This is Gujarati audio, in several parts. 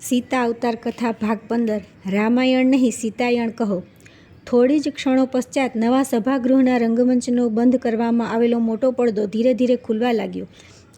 સીતા અવતાર કથા ભાગ 15 રામાયણ નહીં સીતાયણ કહો. થોડી જ ક્ષણો પશ્ચાત નવા સભાગૃહના રંગમંચનો બંધ કરવામાં આવેલો મોટો પડદો ધીરે ધીરે ખુલવા લાગ્યો.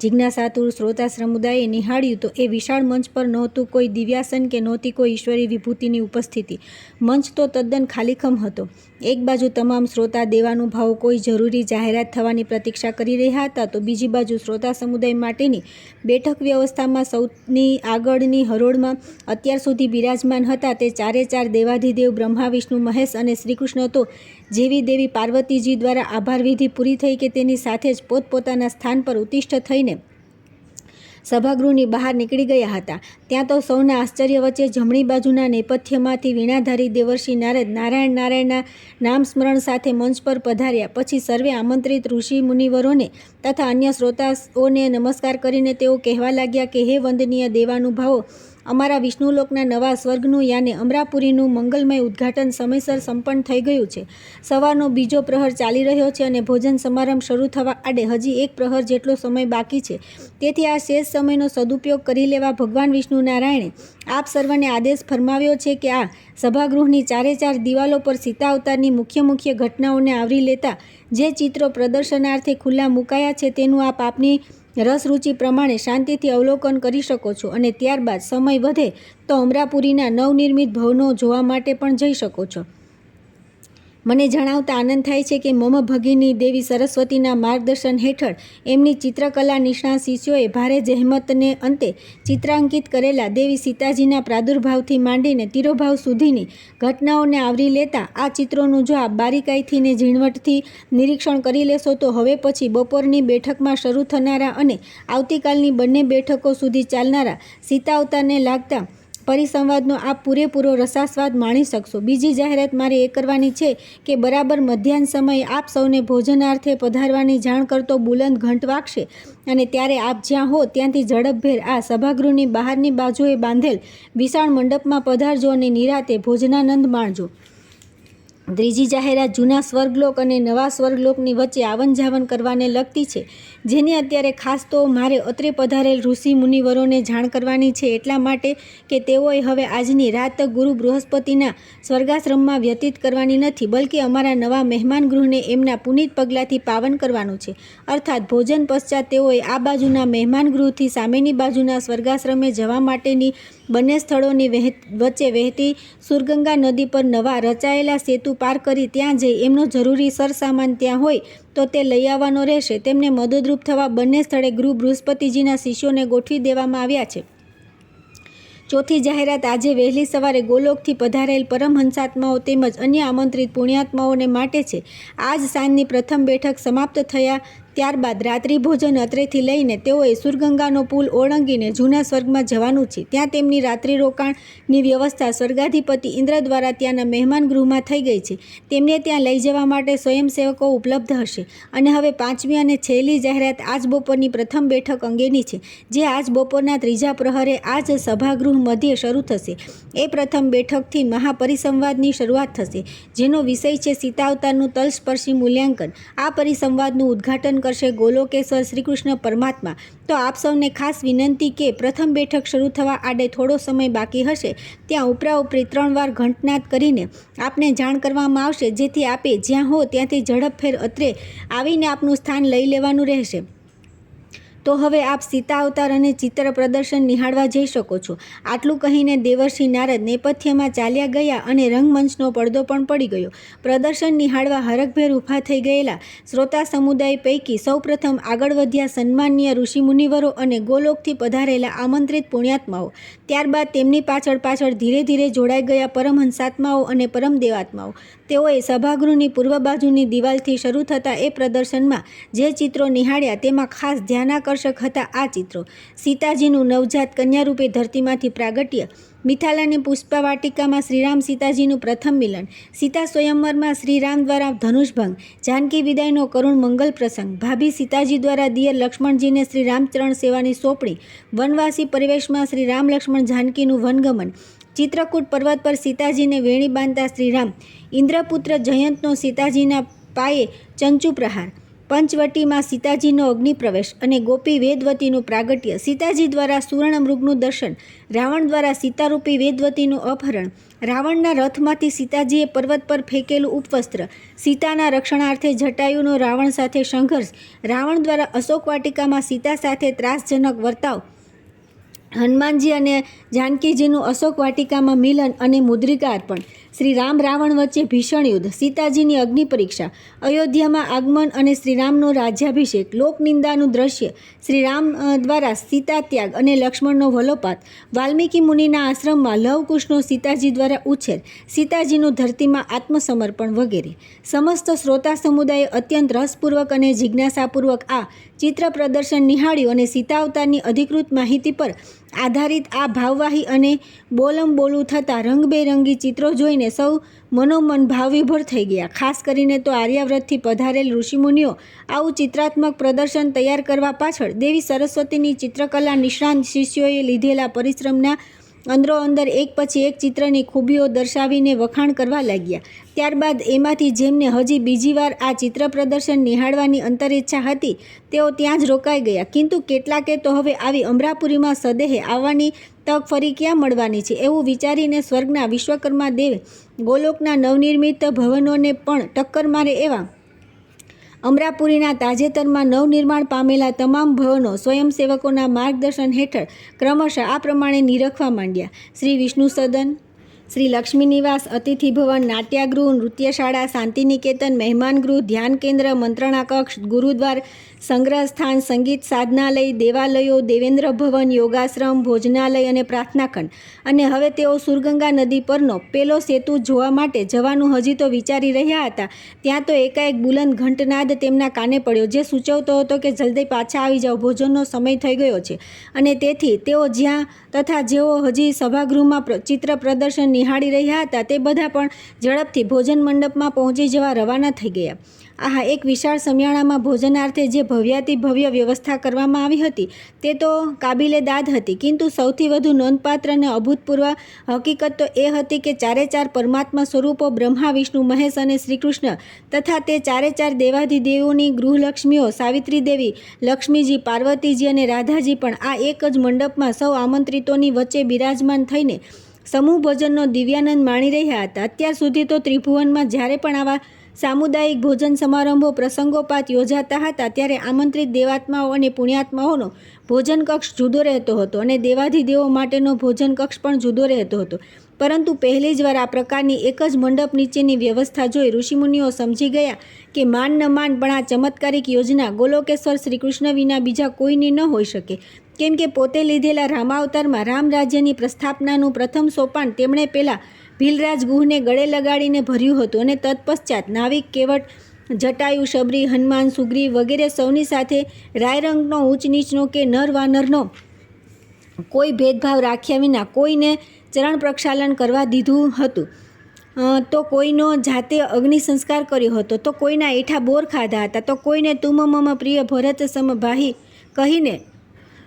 જિજ્ઞાસાતુર શ્રોતા સમુદાયે નિહાળ્યું તો એ વિશાળ મંચ પર નહોતું કોઈ દિવ્યાસન કે નહોતી કોઈ ઈશ્વરી વિભૂતિની ઉપસ્થિતિ. મંચ તો તદ્દન ખાલીખમ હતો. એક બાજુ તમામ શ્રોતા દેવાનુભાવો કોઈ જરૂરી જાહેરાત થવાની પ્રતીક્ષા કરી રહ્યા હતા, તો બીજી બાજુ શ્રોતા સમુદાય માટેની બેઠક વ્યવસ્થામાં સૌની આગળની હરોળમાં અત્યાર સુધી બિરાજમાન હતા તે ચારે ચાર દેવાધિદેવ બ્રહ્મા, વિષ્ણુ, મહેશ અને શ્રીકૃષ્ણ તો જેવી દેવી પાર્વતીજી દ્વારા આભાર વિધિ પૂરી થઈ કે તેની સાથે જ પોતપોતાના સ્થાન પર ઉત્તિષ્ઠ થઈને સભાગૃહની બહાર નીકળી ગયા હતા. ત્યાં તો સૌના આશ્ચર્ય વચ્ચે જમણી બાજુના નેપથ્યમાંથી વીણાધારી દેવર્ષિ નારદ નારાયણ નારાયણના નામ સ્મરણ સાથે મંચ પર પધાર્યા. પછી સર્વે આમંત્રિત ઋષિ મુનિવરોને તથા અન્ય શ્રોતાઓને નમસ્કાર કરીને તેઓ કહેવા લાગ્યા કે હે વંદનીય દેવાનુભાવો, અમારા વિષ્ણુલોકના નવા સ્વર્ગનું યાને અમરાપુરીનું મંગલમય ઉદ્ઘાટન સમયસર સંપન્ન થઈ ગયું છે. સવારનો બીજો પ્રહર ચાલી રહ્યો છે અને ભોજન સમારંભ શરૂ થવા આડે હજી એક પ્રહર જેટલો સમય બાકી છે. તેથી આ શેષ સમયનો સદુપયોગ કરી લેવા ભગવાન વિષ્ણુ નારાયણે આપ સર્વને આદેશ ફરમાવ્યો છે કે આ સભાગૃહની ચારે ચાર દિવાલો પર સીતા અવતારની મુખ્ય ઘટનાઓને આવરી લેતા જે ચિત્રો પ્રદર્શનાર્થે ખુલ્લા મુકાયા છે તેનું આપ આપની રસરૂચિ પ્રમાણે શાંતિથી અવલોકન કરી શકો છો અને ત્યારબાદ સમય વધે તો અમરાપુરીના નવનિર્મિત ભવનો જોવા માટે પણ જઈ શકો છો. મને જણાવતા આનંદ થાય છે કે મમ ભગિની દેવી સરસ્વતીના માર્ગદર્શન હેઠળ એમની ચિત્રકલા નિષ્ણાત શિષ્યોએ ભારે જહેમતને અંતે ચિત્રાંકિત કરેલા દેવી સીતાજીના પ્રાદુર્ભાવથી માંડીને તિરોભાવ સુધીની ઘટનાઓને આવરી લેતા આ ચિત્રોનું જો આપ બારીકાઈથી ને ઝીણવટથી નિરીક્ષણ કરી લેશો તો હવે પછી બપોરની બેઠકમાં શરૂ થનારા અને આવતીકાલની બંને બેઠકો સુધી ચાલનારા સીતા અવતારને લાગતા પરિસંવાદનો આપ પૂરેપૂરો રસાસ્વાદ માણી શકશો. બીજી જાહેરાત મારે એ કરવાની છે કે બરાબર મધ્યાહન સમયે આપ સૌને ભોજનાર્થે પધારવાની જાણ કરતો બુલંદ ઘંટ વાગશે અને ત્યારે આપ જ્યાં હો ત્યાંથી ઝડપભેર આ સભાગૃહની બહારની બાજુએ બાંધેલ વિશાળ મંડપમાં પધારજો અને નિરાતે ભોજનાનંદ માણજો. ત્રીજી જાહેરાત જૂના સ્વર્ગલોક અને નવા સ્વર્ગલોકની વચ્ચે આવન જાવન કરવાને લગતી છે, જેની અત્યારે ખાસ તો મારે અત્રે પધારેલ ઋષિ મુનિવરોને જાણ કરવાની છે, એટલા માટે કે તેઓએ હવે આજની રાત ગુરુ બૃહસ્પતિના સ્વર્ગાશ્રમમાં વ્યતીત કરવાની નથી, બલકે અમારા નવા મહેમાન ગૃહને એમના પુનિત પગલાંથી પાવન કરવાનું છે. અર્થાત ભોજન પશ્ચાત તેઓએ આ બાજુના મહેમાન ગૃહથી સામેની બાજુના સ્વર્ગાશ્રમે જવા માટેની બંને સ્થળોની વચ્ચે વહેતી સુરગંગા નદી પર નવા રચાયેલા સેતુ પાર કરી ત્યાં જઈ એમનો જરૂરી સરસામાન ત્યાં હોય તો તે લઈ આવવાનો રહેશે. તેમને મદદરૂપ થવા બંને સ્થળે ગુરુ બૃહસ્પતિજીના શિષ્યોને ગોઠવી દેવામાં આવ્યા છે. ચોથી જાહેરાત આજે વહેલી સવારે ગોલોકથી પધારેલ પરમહંસાત્માઓ તેમજ અન્ય આમંત્રિત પુણ્યાત્માઓને માટે છે. આજ સાંજની પ્રથમ બેઠક સમાપ્ત થયા ત્યારબાદ રાત્રિ ભોજન અત્રેથી લઈને તેઓએ સુરગંગાનો પુલ ઓળંગીને જૂના સ્વર્ગમાં જવાનું છે. ત્યાં તેમની રાત્રિ રોકાણની વ્યવસ્થા સ્વર્ગાધિપતિ ઇન્દ્ર દ્વારા ત્યાંના મહેમાન ગૃહમાં થઈ ગઈ છે. તેમને ત્યાં લઈ જવા માટે સ્વયંસેવકો ઉપલબ્ધ હશે. અને હવે પાંચમી અને છેલ્લી જાહેરાત આજ બપોરની પ્રથમ બેઠક અંગેની છે, જે આજ બપોરના ત્રીજા પ્રહરે આજ સભાગૃહ મધ્યે શરૂ થશે. એ પ્રથમ બેઠકથી મહાપરિસંવાદની શરૂઆત થશે, જેનો વિષય છે સીતા અવતારનું તલસ્પર્શી મૂલ્યાંકન. આ પરિસંવાદનું ઉદ્ઘાટન કરશે ગોલોકેશ્વર શ્રીકૃષ્ણ પરમાત્મા. તો આપ સૌને ખાસ વિનંતી કે પ્રથમ બેઠક શરૂ થવા આડે થોડો સમય બાકી હશે ત્યાં ઉપરાઉપરી 3 વાર ઘંટનાદ કરીને આપને જાણ કરવામાં આવશે, જેથી આપે જ્યાં હો ત્યાંથી ઝડપભેર અત્રે આવીને આપનું સ્થાન લઈ લેવાનું રહેશે. તો હવે આપ સીતા અવતાર અને ચિત્ર પ્રદર્શન નિહાળવા જઈ શકો છો. આટલું કહીને દેવર્ષિ નારદ નેપથ્યમાં ચાલ્યા ગયા અને રંગમંચનો પડદો પણ પડી ગયો. પ્રદર્શન નિહાળવા હરખભેર ઊભા થઈ ગયેલા શ્રોતા સમુદાય પૈકી સૌપ્રથમ આગળ વધ્યા સન્માનીય ઋષિમુનિવરો અને ગોલોકથી પધારેલા આમંત્રિત પુણ્યાત્માઓ. ત્યારબાદ તેમની પાછળ ધીરે ધીરે જોડાઈ ગયા પરમહંસાત્માઓ અને પરમદેવાત્માઓ. તેઓએ સભાગૃહની પૂર્વ બાજુની દિવાલથી શરૂ થતા એ પ્રદર્શનમાં જે ચિત્રો નિહાળ્યા તેમાં ખાસ ધ્યાનાકર્ષક હતા આ ચિત્રો: સીતાજીનું નવજાત કન્યારૂપે ધરતીમાંથી પ્રાગટ્ય, મિથાલાની પુષ્પવાટિકામાં શ્રીરામ સીતાજીનું પ્રથમ મિલન, સીતા સ્વયંવરમાં શ્રીરામ દ્વારા ધનુષભંગ, જાનકી વિદાયનો કરુણ મંગલ પ્રસંગ, ભાભી સીતાજી દ્વારા દિયર લક્ષ્મણજીને શ્રી રામચરણ સેવાની સોંપણી, વનવાસી પરિવેશમાં શ્રી રામ લક્ષ્મણ જાનકીનું વનગમન, ચિત્રકૂટ પર્વત પર સીતાજીને વેણી બાંધતા શ્રીરામ, ઇન્દ્રપુત્ર જયંતનો સીતાજીના પાયે ચંચુ પ્રહાર, પંચવટીમાં સીતાજીનો અગ્નિપ્રવેશ અને ગોપી વેદવતીનું પ્રાગટ્ય, સીતાજી દ્વારા સુવર્ણમૃગનું દર્શન, રાવણ દ્વારા સીતારૂપી વેદવતીનું અપહરણ, રાવણના રથમાંથી સીતાજીએ પર્વત પર ફેંકેલું ઉપવસ્ત્ર, સીતાના રક્ષણાર્થે જટાયુનો રાવણ સાથે સંઘર્ષ, રાવણ દ્વારા અશોક વાટિકામાં સીતા સાથે ત્રાસજનક વર્તાવ, હનુમાનજી અને જાનકીજીનું અશોક વાટિકામાં મિલન અને મુદ્રિકા અર્પણ, શ્રી રામ રાવણ વચ્ચે ભીષણ યુદ્ધ, સીતાજીની અગ્નિ પરીક્ષા, અયોધ્યામાં આગમન અને શ્રીરામનો રાજ્યાભિષેક, લોકનિંદાનું દ્રશ્ય, શ્રીરામ દ્વારા સીતા ત્યાગ અને લક્ષ્મણનો વલોપાત, વાલ્મીકી મુનિના આશ્રમમાં લવકુશનો સીતાજી દ્વારા ઉછેર, સીતાજીનું ધરતીમાં આત્મસમર્પણ વગેરે. સમસ્ત શ્રોતા સમુદાયે અત્યંત રસપૂર્વક અને જિજ્ઞાસાપૂર્વક આ ચિત્ર પ્રદર્શન નિહાળ્યું અને સીતા અવતારની અધિકૃત માહિતી પર આધારિત આ ભાવવાહી અને બોલમ થતા રંગબેરંગી ચિત્રો જોઈને સૌ મનોમન ભાવવિભોર થઈ ગયા. ખાસ કરીને તો આર્યાવ્રતથી પધારેલ ઋષિમુનિઓ આવું ચિત્રાત્મક પ્રદર્શન તૈયાર કરવા પાછળ દેવી સરસ્વતીની ચિત્રકલા નિષ્ણાંત શિષ્યોએ લીધેલા પરિશ્રમના અંદરોઅંદર એક પછી એક ચિત્રની ખૂબીઓ દર્શાવીને વખાણ કરવા લાગ્યા. ત્યારબાદ એમાંથી જેમને હજી બીજી વાર આ ચિત્ર પ્રદર્શન નિહાળવાની અંતરિચ્છા હતી તેઓ ત્યાં જ રોકાઈ ગયા. કિંતુ કેટલાકે તો હવે આવી અમરાપુરીમાં સદેહે આવવાની તક ફરી ક્યાં મળવાની છે એવું વિચારીને સ્વર્ગના વિશ્વકર્મા દેવે ગોલોકના નવનિર્મિત ભવનોને પણ ટક્કર મારે એવા અમરાપુરીના તાજેતરમાં નવનિર્માણ પામેલા તમામ ભવનો સ્વયંસેવકોના માર્ગદર્શન હેઠળ ક્રમશઃ આ પ્રમાણે નિરખવા માંડ્યા. શ્રી વિષ્ણુ સદન, શ્રી લક્ષ્મી નિવાસ, અતિથિ ભવન, નાટ્યગૃહ, નૃત્યશાળા, શાંતિનિકેતન, મહેમાનગૃહ, ધ્યાન કેન્દ્ર, મંત્રણા કક્ષ, ગુરુદ્વાર, સંગ્રહ સ્થાન, સંગીત સાધનાલય, દેવાલયો, દેવેન્દ્ર ભવન, યોગાશ્રમ, ભોજનાલય અને પ્રાર્થનાખંડ. અને હવે તેઓ સુરગંગા નદી પરનો પેલો સેતુ જોવા માટે જવાનું હજી તો વિચારી રહ્યા હતા ત્યાં તો એકાએક બુલંદ ઘંટનાદ તેમના કાને પડ્યો, જે સૂચવતો હતો કે જલ્દી પાછા આવી જાઓ, ભોજનનો સમય થઈ ગયો છે. અને તેથી તેઓ જ્યાં તથા જેઓ હજી સભાગૃહમાં ચિત્ર પ્રદર્શન નિહાળી રહ્યા હતા તે બધા પણ ઝડપથી ભોજન મંડપમાં પહોંચી જવા રવાના થઈ ગયા. આહા, એક વિશાળ સમિયાણામાં ભોજનાર્થે જે ભવ્યાતિ ભવ્ય વ્યવસ્થા કરવામાં આવી હતી તે તો કાબિલે દાદ હતી. કિંતુ સૌથી વધુ નોંધપાત્ર અને અભૂતપૂર્વ હકીકત તો એ હતી કે ચારે ચાર પરમાત્મા સ્વરૂપો બ્રહ્મા, વિષ્ણુ, મહેશ અને શ્રીકૃષ્ણ તથા તે ચારે ચાર દેવાધિદેવોની ગૃહલક્ષ્મીઓ સાવિત્રી દેવી, લક્ષ્મીજી, પાર્વતીજી અને રાધાજી પણ આ એક જ મંડપમાં સૌ આમંત્રિતોની વચ્ચે બિરાજમાન થઈને સમૂહ ભોજનનો દિવ્યાનંદ માણી રહ્યા હતા. અત્યાર સુધી તો ત્રિભુવનમાં જ્યારે પણ આવા સામુદાયિક ભોજન સમારંભો પ્રસંગોપાત યોજાતા હતા ત્યારે આમંત્રિત દેવાત્માઓ અને પુણ્યાત્માઓનો ભોજન કક્ષ જુદો રહેતો હતો અને દેવાધિદેવો માટેનો ભોજન કક્ષ પણ જુદો રહેતો હતો. પરંતુ પહેલી જ વાર આ પ્રકારની એક જ મંડપ નીચેની વ્યવસ્થા જોઈ ઋષિમુનિઓ સમજી ગયા કે માન ન માન પણ આ ચમત્કારિક યોજના ગોલોકેશ્વર શ્રીકૃષ્ણ વિના બીજા કોઈની ન હોઈ શકે. કેમ કે પોતે લીધેલા રામાવતારમાં રામ રાજ્યની પ્રસ્થાપનાનું પ્રથમ સોપાન તેમણે પહેલાં ભીલરાજ ગુહને ગળે લગાડીને ભર્યું હતું અને તત્પશ્ચાત નાવિક કેવટ, જટાયુ, શબરી, હનુમાન, સુગ્રીવ વગેરે સૌની સાથે રાયરંગનો ઊંચ નીચનો કે નર વાનરનો કોઈ ભેદભાવ રાખ્યા વિના કોઈને ચરણ પ્રક્ષાલન કરવા દીધું હતું, તો કોઈનો જાતે અગ્નિ સંસ્કાર કર્યો હતો, તો કોઈના એઠા બોર ખાધા હતા, તો કોઈને તુમ મમ પ્રિય ભરત સમ ભાહી કહીને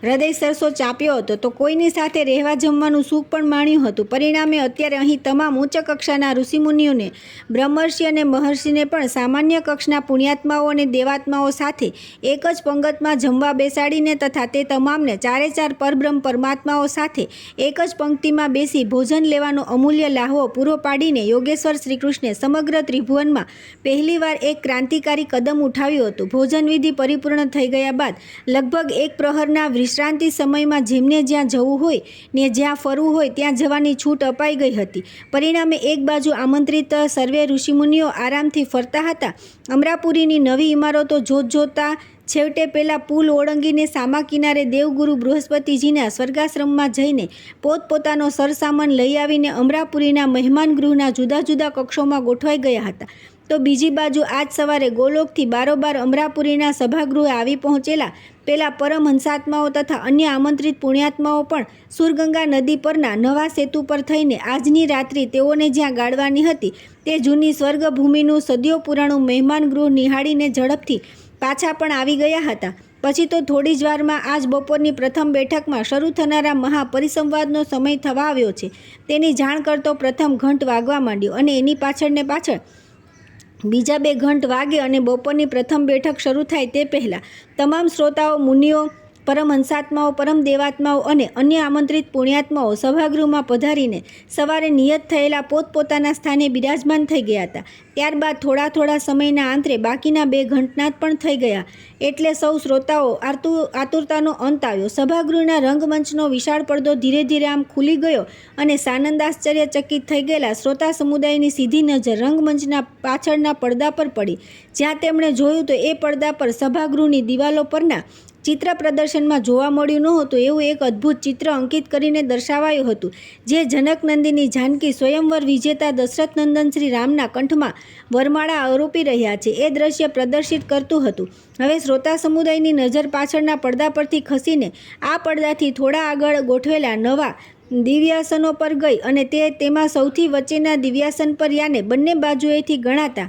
હૃદય સરસો ચાપ્યો હતો, તો કોઈની સાથે રહેવા જમવાનું સુખ પણ માણ્યું હતું. પરિણામે અત્યારે અહીં તમામ ઉચ્ચ કક્ષાના ઋષિમુનિઓને, બ્રહ્મર્ષિ અને મહર્ષિને પણ સામાન્ય કક્ષના પુણ્યાત્માઓ અને દેવાત્માઓ સાથે એક જ પંગતમાં જમવા બેસાડીને તથા તે તમામને ચારે ચાર પરબ્રહ્મ પરમાત્માઓ સાથે એક જ પંક્તિમાં બેસી ભોજન લેવાનો અમૂલ્ય લાહવો પૂરો પાડીને યોગેશ્વર શ્રીકૃષ્ણે સમગ્ર ત્રિભુવનમાં પહેલીવાર એક ક્રાંતિકારી કદમ ઉઠાવ્યું હતું. ભોજનવિધિ પરિપૂર્ણ થઈ ગયા બાદ લગભગ એક પ્રહરના વિશ્રાંતિ સમયમાં જેમને જ્યાં જવું હોય ને જ્યાં ફરવું હોય ત્યાં જવાની છૂટ અપાઈ ગઈ હતી. પરિણામે એક બાજુ આમંત્રિત સર્વે ઋષિમુનિઓ આરામથી ફરતા હતા. અમરાપુરીની નવી ઇમારતો જોતજોતા છેવટે પેલા પુલ ઓળંગીને સામા કિનારે દેવગુરુ બૃહસ્પતિજીના સ્વર્ગાશ્રમમાં જઈને પોતપોતાનો સરસામાન લઈ આવીને અમરાપુરીના મહેમાન ગૃહના જુદા જુદા કક્ષોમાં ગોઠવાઈ ગયા હતા. તો બીજી બાજુ આજ સવારે ગોલોકથી બારોબાર અમરાપુરીના સભાગૃહે આવી પહોંચેલા પેલા પરમહંસાત્માઓ તથા અન્ય આમંત્રિત પુણ્યાત્માઓ પણ સુરગંગા નદી પરના નવા સેતુ પર થઈને આજની રાત્રિ તેઓને જ્યાં ગાળવાની હતી તે જૂની સ્વર્ગભૂમિનું સદીઓ પુરાણું મહેમાન ગૃહ નિહાળીને ઝડપથી પાછા પણ આવી ગયા હતા. પછી તો થોડી જ વારમાં આજ બપોરની પ્રથમ બેઠકમાં શરૂ થનારા મહાપરિસંવાદનો સમય થવા આવ્યો છે તેની જાણ કરતો પ્રથમ ઘંટ વાગવા માંડ્યો અને એની પાછળ બીજા 2 ઘંટ વાગે અને બપોરની પ્રથમ બેઠક શરૂ થાય તે પહેલાં તમામ શ્રોતાઓ, મુનિઓ, પરમહંસાત્માઓ, પરમ દેવાત્માઓ અને અન્ય આમંત્રિત પુણ્યાત્માઓ સભાગૃહમાં પધારીને સવારે નિયત થયેલા પોતપોતાના સ્થાને બિરાજમાન થઈ ગયા હતા. ત્યારબાદ થોડા સમયના આંતરે બાકીના 2 ઘંટના પણ થઈ ગયા એટલે સૌ શ્રોતાઓ આતુરતાનો અંત આવ્યો. સભાગૃહના રંગમંચનો વિશાળ પડદો ધીરે ધીરે આમ ખુલી ગયો અને સાનંદાશ્ચર્યચકિત થઈ ગયેલા શ્રોતા સમુદાયની સીધી નજર રંગમંચના પાછળના પડદા પર પડી. જ્યાં તેમણે જોયું તો એ પડદા પર સભાગૃહની દિવાલો પરના ચિત્ર પ્રદર્શનમાં જોવા મળ્યું નહોતું એવું એક અદ્ભુત ચિત્ર અંકિત કરીને દર્શાવાયું હતું, જે જનકનંદિની જાનકી સ્વયંવર વિજેતા દશરથનંદન શ્રી રામના કંઠમાં વરમાળા આરોપી રહ્યા છે એ દ્રશ્ય પ્રદર્શિત કરતું હતું. હવે શ્રોતા સમુદાયની નજર પાછળના પડદા પરથી ખસીને આ પડદાથી થોડા આગળ ગોઠવેલા નવા દિવ્યાસનો પર ગઈ અને તેમાં સૌથી વચ્ચેના દિવ્યાસન પર યાને બંને બાજુએથી ગણાતા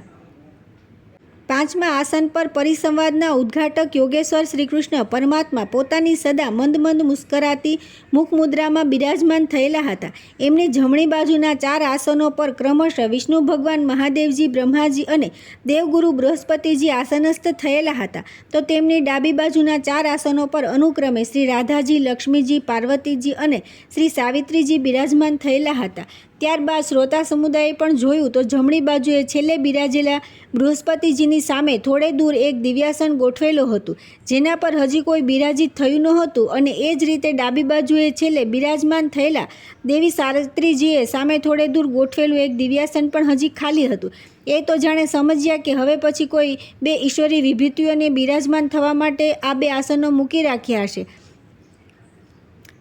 5મા આસન પર પરિસંવાદના ઉદ્ઘાટક યોગેશ્વર શ્રીકૃષ્ણ પરમાત્મા પોતાની સદા મંદ મુસ્કરાતી મુખમુદ્રામાં બિરાજમાન થયેલા હતા. એમની જમણી બાજુના 4 આસનો પર ક્રમશઃ વિષ્ણુ ભગવાન, મહાદેવજી, બ્રહ્માજી અને દેવગુરુ બૃહસ્પતિજી આસનસ્થ થયેલા હતા. તો તેમની ડાબી બાજુના 4 આસનો પર અનુક્રમે શ્રી રાધાજી, લક્ષ્મીજી, પાર્વતીજી અને શ્રી સાવિત્રીજી બિરાજમાન થયેલા હતા. ત્યારબાદ શ્રોતા સમુદાયે પણ જોયું તો જમણી બાજુએ છેલ્લે બિરાજેલા બૃહસ્પતિજીની સામે થોડે દૂર એક દિવ્યાસન ગોઠવેલું હતું, જેના પર હજી કોઈ બિરાજિત થયું નહોતું અને એ જ રીતે ડાબી બાજુએ છેલ્લે બિરાજમાન થયેલા દેવી સાવિત્રીજીએ સામે થોડે દૂર ગોઠવેલું એક દિવ્યાસન પણ હજી ખાલી હતું. એ તો જાણે સમજ્યા કે હવે પછી કોઈ 2 ઈશ્વરી વિભૂતિઓને બિરાજમાન થવા માટે આ 2 આસનો મૂકી રાખ્યા હશે.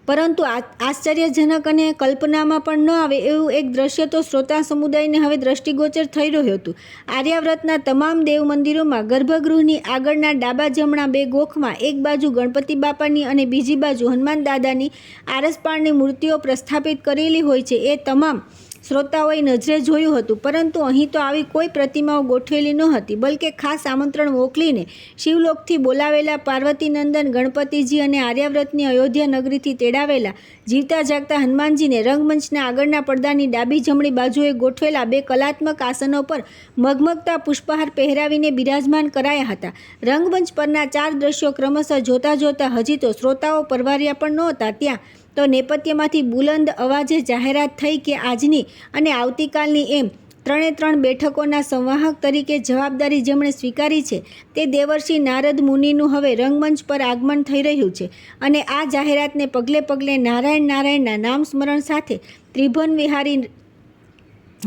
પરંતુ આશ્ચર્યજનક અને કલ્પનામાં પણ ન આવે એવું એક દ્રશ્ય તો શ્રોતા સમુદાયને હવે દ્રષ્ટિગોચર થઈ રહ્યું હતું. આર્યાવ્રતના તમામ દેવ મંદિરોમાં ગર્ભગૃહની આગળના ડાબા જમણા 2 ગોખમાં એક બાજુ ગણપતિ બાપાની અને બીજી બાજુ હનુમાન દાદાની આરસપાળની મૂર્તિઓ પ્રસ્થાપિત કરેલી હોય છે. એ તમામ શ્રોતાઓએ નજરે જોયું હતું, પરંતુ અહીં તો આવી કોઈ પ્રતિમાઓ ગોઠવેલી નહોતી, બલકે ખાસ આમંત્રણ મોકલીને શિવલોકથી બોલાવેલા પાર્વતીનંદન ગણપતિજી અને આર્યાવ્રતની અયોધ્યા નગરીથી તેડાવેલા જીવતા જાગતા હનુમાનજીને રંગમંચના આગળના પડદાની ડાબી જમણી બાજુએ ગોઠવેલા 2 કલાત્મક આસનો પર મગમગતા પુષ્પહાર પહેરાવીને બિરાજમાન કરાયા હતા. રંગમંચ પરના 4 દ્રશ્યો ક્રમશઃ જોતા હજી તો શ્રોતાઓ પરવાર્યા પણ નહોતા ત્યાં તો નેપથ્યમાંથી બુલંદ અવાજે જાહેરાત થઈ કે આજની અને આવતીકાલની એમ 3 બેઠકોના સંવાહક તરીકે જવાબદારી જેમણે સ્વીકારી છે તે દેવર્ષિ નારદ મુનિનું હવે રંગમંચ પર આગમન થઈ રહ્યું છે. અને આ જાહેરાતને પગલે નારાયણના નામ સ્મરણ સાથે ત્રિભુવન વિહારી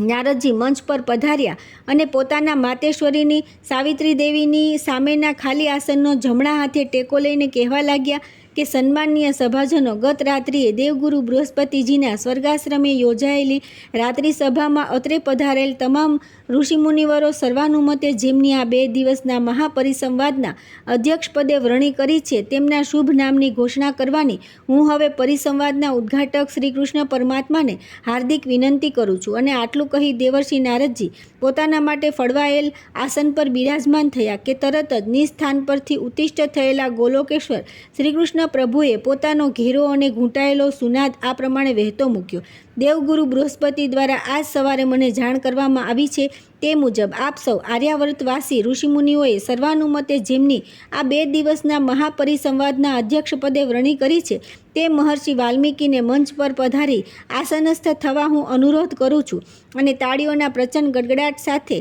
નારદજી મંચ પર પધાર્યા અને પોતાના માતેશ્વરીની સાવિત્રી દેવીની સામેના ખાલી આસનનો જમણા હાથે ટેકો લઈને કહેવા લાગ્યા કે સન્માનીય સભાજનો, ગત રાત્રિએ દેવગુરુ બૃહસ્પતિજીના સ્વર્ગાશ્રમે યોજાયેલી રાત્રિ સભામાં અત્રે પધારેલ તમામ ઋષિમુનિવરો સર્વાનુમતે જેમની આ 2 દિવસના મહાપરિસંવાદના અધ્યક્ષપદે વરણી કરી છે તેમના શુભ નામની ઘોષણા કરવાની હું હવે પરિસંવાદના ઉદ્ઘાટક શ્રી કૃષ્ણ પરમાત્માને હાર્દિક વિનંતી કરું છું. અને આટલું કહી દેવર્ષિ નારદજી પોતાના માટે ફળવાયેલ આસન પર બિરાજમાન થયા કે તરત જ નિસ્થાન પરથી ઉત્તિષ્ઠ થયેલા ગોલોકેશ્વર શ્રીકૃષ્ણ પ્રભુએ પોતાનો ઘેરો અને ઘૂંટાયેલો સુનાદ આ પ્રમાણે વહેતો મૂક્યો. દેવગુરુ બૃહસ્પતિ દ્વારા આજ સવારે મને જાણ કરવામાં આવી છે તે મુજબ આપ સૌ આર્યાવર્તવાસી ઋષિમુનિઓએ સર્વાનુમતે જેમની આ 2 દિવસના મહાપરિસંવાદના અધ્યક્ષપદે વરણી કરી છે તે મહર્ષિ વાલ્મીકીને મંચ પર પધારી આસનસ્થ થવા હું અનુરોધ કરું છું. અને તાળીઓના પ્રચંડ ગડગડાટ સાથે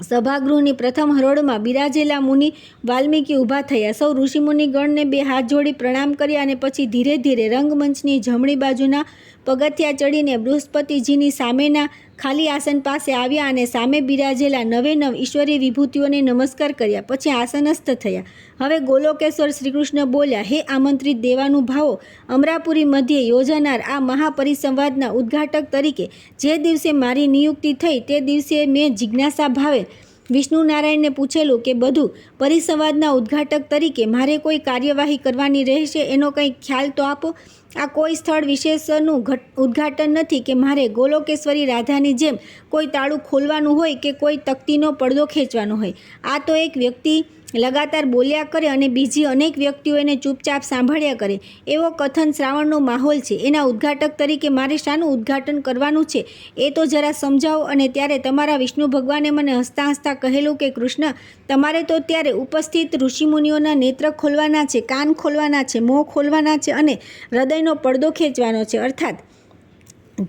સભાગૃહની પ્રથમ હરોળમાં બિરાજેલા મુનિ વાલ્મીકી ઊભા થયા. સૌ ઋષિમુનિગણને 2 હાથ જોડી પ્રણામ કર્યા અને પછી ધીરે ધીરે રંગમંચની જમણી બાજુના પગથિયા ચડીને બૃહસ્પતિજીની સામેના ખાલી આસન પાસે આવ્યા અને સામે બિરાજેલા 9 ઈશ્વરી વિભૂતિઓને નમસ્કાર કર્યા. પછી આસનસ્થ થયા. હવે ગોલોકેશ્વર શ્રીકૃષ્ણ બોલ્યા, હે આમંત્રિત દેવાનુભાવો, અમરાપુરી મધ્યે યોજાનાર આ મહાપરિસંવાદના ઉદ્ઘાટક તરીકે જે દિવસે મારી નિયુક્તિ થઈ તે દિવસે મેં જિજ્ઞાસા ભાવે વિષ્ણુ નારાયણને પૂછેલું કે બધું પરિસંવાદના ઉદ્ઘાટક તરીકે મારે કોઈ કાર્યવાહી કરવાની રહેશે એનો કંઈ ખ્યાલ તો આપો. આ કોઈ સ્થળ વિશેષનું ઉદ્ઘાટન નથી કે મારે ગોલોકેશ્વરી રાધાની જેમ કોઈ તાળું ખોલવાનું હોય કે કોઈ તકતીનો પડદો ખેંચવાનો હોય. આ તો એક વ્યક્તિ લગાતાર બોલ્યા કરે અને બીજી અનેક વ્યક્તિઓ એને ચૂપચાપ સાંભળ્યા કરે, એવો કથન શ્રાવણનો માહોલ છે. એના ઉદ્ઘાટક તરીકે મારે શાનું ઉદ્ઘાટન કરવાનું છે એ તો જરા સમજાવો. અને ત્યારે તમારા વિષ્ણુ ભગવાને મને હસતા હસતા કહેલું કે કૃષ્ણ, તમારે તો ત્યારે ઉપસ્થિત ઋષિમુનિઓના નેત્ર ખોલવાના છે, કાન ખોલવાના છે, મોં ખોલવાના છે અને હૃદયનો પડદો ખેંચવાનો છે. અર્થાત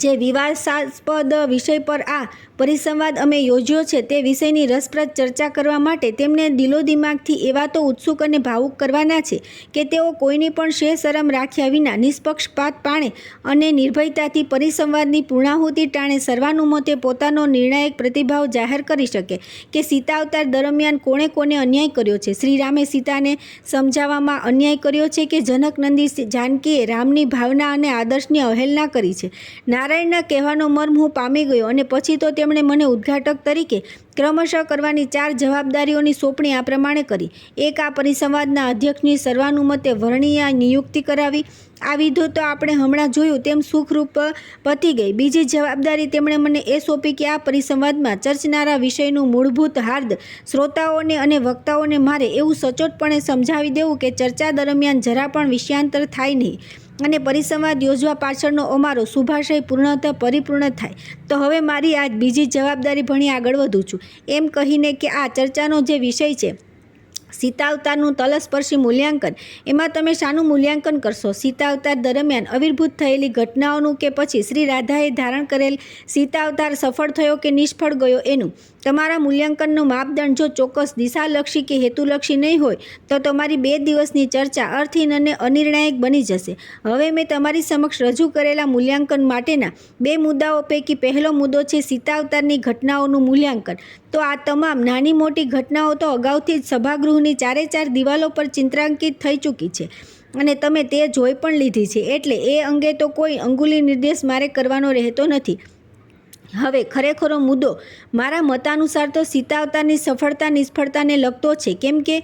જે વિવાદાસ્પદ વિષય પર આ પરિસંવાદ અમે યોજ્યો છે તે વિષયની રસપ્રદ ચર્ચા કરવા માટે તેમને દિલોદિમાગથી એવા તો ઉત્સુક અને ભાવુક કરવાના છે કે તેઓ કોઈની પણ શરમ રાખ્યા વિના નિષ્પક્ષપાત પાણે અને નિર્ભયતાથી પરિસંવાદની પૂર્ણાહુતિ ટાણે સર્વાનુમતે પોતાનો નિર્ણાયક પ્રતિભાવ જાહેર કરી શકે કે સીતા અવતાર દરમિયાન કોણે કોને અન્યાય કર્યો છે. શ્રીરામે સીતાને સમજાવવામાં અન્યાય કર્યો છે કે જનકનંદી જાનકીએ રામની ભાવના અને આદર્શની અવહેલના કરી છે. નારાયણના કહેવાનો મર્મ હું પામી ગયો અને પછી તો તેમણે મને ઉદ્ઘાટક તરીકે ક્રમશઃ કરવાની 4 જવાબદારીઓની સોંપણી આ પ્રમાણે કરી. 1. આ પરિસંવાદના અધ્યક્ષની સર્વાનુમતે વર્ણીય નિયુક્તિ કરાવી. આ વિધિ તો આપણે હમણાં જોયું તેમ સુખરૂપ પતી ગઈ. બીજી જવાબદારી તેમણે મને એ સોંપી કે આ પરિસંવાદમાં ચર્ચનારા વિષયનું મૂળભૂત હાર્દ શ્રોતાઓને અને વક્તાઓને મારે એવું સચોટપણે સમજાવી દેવું કે ચર્ચા દરમિયાન જરા પણ વિષયાંતર થાય નહીં અને પરિસંવાદ યોજવા પાછળનો અમારો શુભાશય પૂર્ણતઃ પરિપૂર્ણ થાય. તો હવે મારી આજ બીજી જવાબદારી ભણી આગળ વધું છું. એમ કહીને કે આ ચર્ચાનો જે વિષય છે સીતા અવતારનું તલસ્પર્શી મૂલ્યાંકન, એમાં તમે શાનું મૂલ્યાંકન કરશો? સીતા અવતાર દરમિયાન આવિર્ભૂત થયેલી ઘટનાઓનું કે પછી શ્રી રાધાએ ધારણ કરેલ સીતા અવતાર સફળ થયો કે નિષ્ફળ ગયો એનું? તમારા મૂલ્યાંકનનો માપદંડ જો ચોક્કસ દિશાલક્ષી કે હેતુલક્ષી નહીં હોય તો તમારી 2 દિવસની ચર્ચા અર્થહીન અને અનિર્ણાયક બની જશે. હવે મેં તમારી સમક્ષ રજૂ કરેલા મૂલ્યાંકન માટેના 2 મુદ્દાઓ પૈકી પહેલો મુદ્દો છે સીતા અવતારની ઘટનાઓનું મૂલ્યાંકન. તો આ તમામ નાની મોટી ઘટનાઓ તો અગાઉથી જ સભાગૃહની 4 દિવાલો પર ચિત્રાંકિત થઈ ચૂકી છે અને તમે તે જોઈ પણ લીધી છે, એટલે એ અંગે તો કોઈ અંગુલી નિર્દેશ મારે કરવાનો રહેતો નથી. હવે ખરેખરો મુદ્દો મારા મતાનુસાર તો સીતા અવતારની સફળતા નિષ્ફળતાને લગતો છે. કેમ કે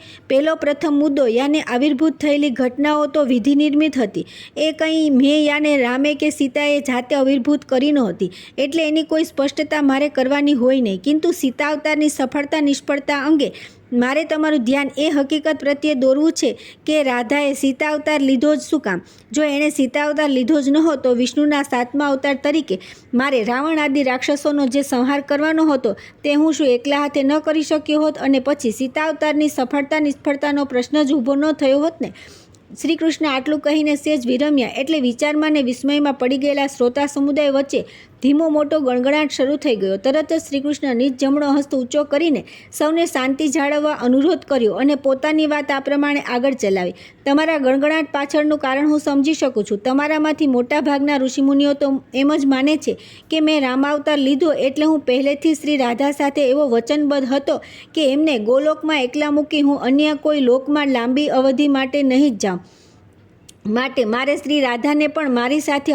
પ્રથમ મુદ્દો યાને આવિર્ભૂત થયેલી ઘટનાઓ તો વિધિ નિર્મિત હતી. એ કંઈ મેં યાને રામે કે સીતાએ જાતે આવિર્ભૂત કરી નહોતી, એટલે એની કોઈ સ્પષ્ટતા મારે કરવાની હોય નહીં. કિંતુ સીતા અવતારની સફળતા નિષ્ફળતા અંગે મારે તમારું ધ્યાન એ હકીકત પ્રત્યે દોરવું છે કે રાધાએ સીતા અવતાર લીધો જ શું કામ? જો એણે સીતા અવતાર લીધો જ ન હોત તો વિષ્ણુના 7મા અવતાર તરીકે મારે રાવણ આદિ રાક્ષસોનો જે સંહાર કરવાનો હતો તે હું શું એકલા હાથે ન કરી શક્યો હોત અને પછી સીતા અવતારની સફળતા નિષ્ફળતાનો પ્રશ્ન જ ઊભો ન થયો હોત ને? શ્રી કૃષ્ણ આટલું કહીને સેજ વિરમ્યા એટલે વિચારમાં ને વિસ્મયમાં પડી ગયેલા શ્રોતા સમુદાય વચ્ચે ધીમો મોટો ગણગણાટ શરૂ થઈ ગયો. તરત જ શ્રીકૃષ્ણ નિજ જમણો હસ્ત ઊંચો કરીને સૌને શાંતિ જાળવવા અનુરોધ કર્યો અને પોતાની વાત આ પ્રમાણે આગળ ચલાવી. તમારા ગણગણાટ પાછળનું કારણ હું સમજી શકું છું. તમારામાંથી મોટા ભાગના ઋષિમુનિઓ તો એમ જ માને છે કે મેં રામાવતાર લીધો એટલે હું પહેલેથી શ્રી રાધા સાથે એવો વચનબદ્ધ હતો કે એમને ગોલોકમાં એકલા મૂકી હું અન્ય કોઈ લોકમાં લાંબી અવધિ માટે નહીં જ જાઉં. માટે મારે શ્રી રાધાને પણ મારી સાથે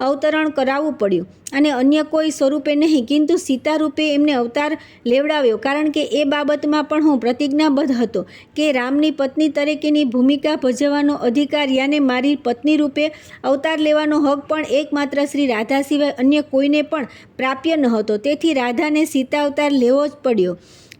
અવતરણ કરાવવું પડ્યું અને અન્ય કોઈ સ્વરૂપે નહીં, કિંતુ સીતા રૂપે એમને અવતાર લેવડાવ્યો. કારણ કે એ બાબતમાં પણ હું પ્રતિજ્ઞાબદ્ધ હતો કે રામની પત્ની તરીકેની ભૂમિકા ભજવવાનો અધિકાર યાને મારી પત્ની રૂપે અવતાર લેવાનો હક પણ એકમાત્ર શ્રી રાધા સિવાય અન્ય કોઈને પણ પ્રાપ્ય ન હતો. તેથી રાધાને સીતા અવતાર લેવો જ પડ્યો.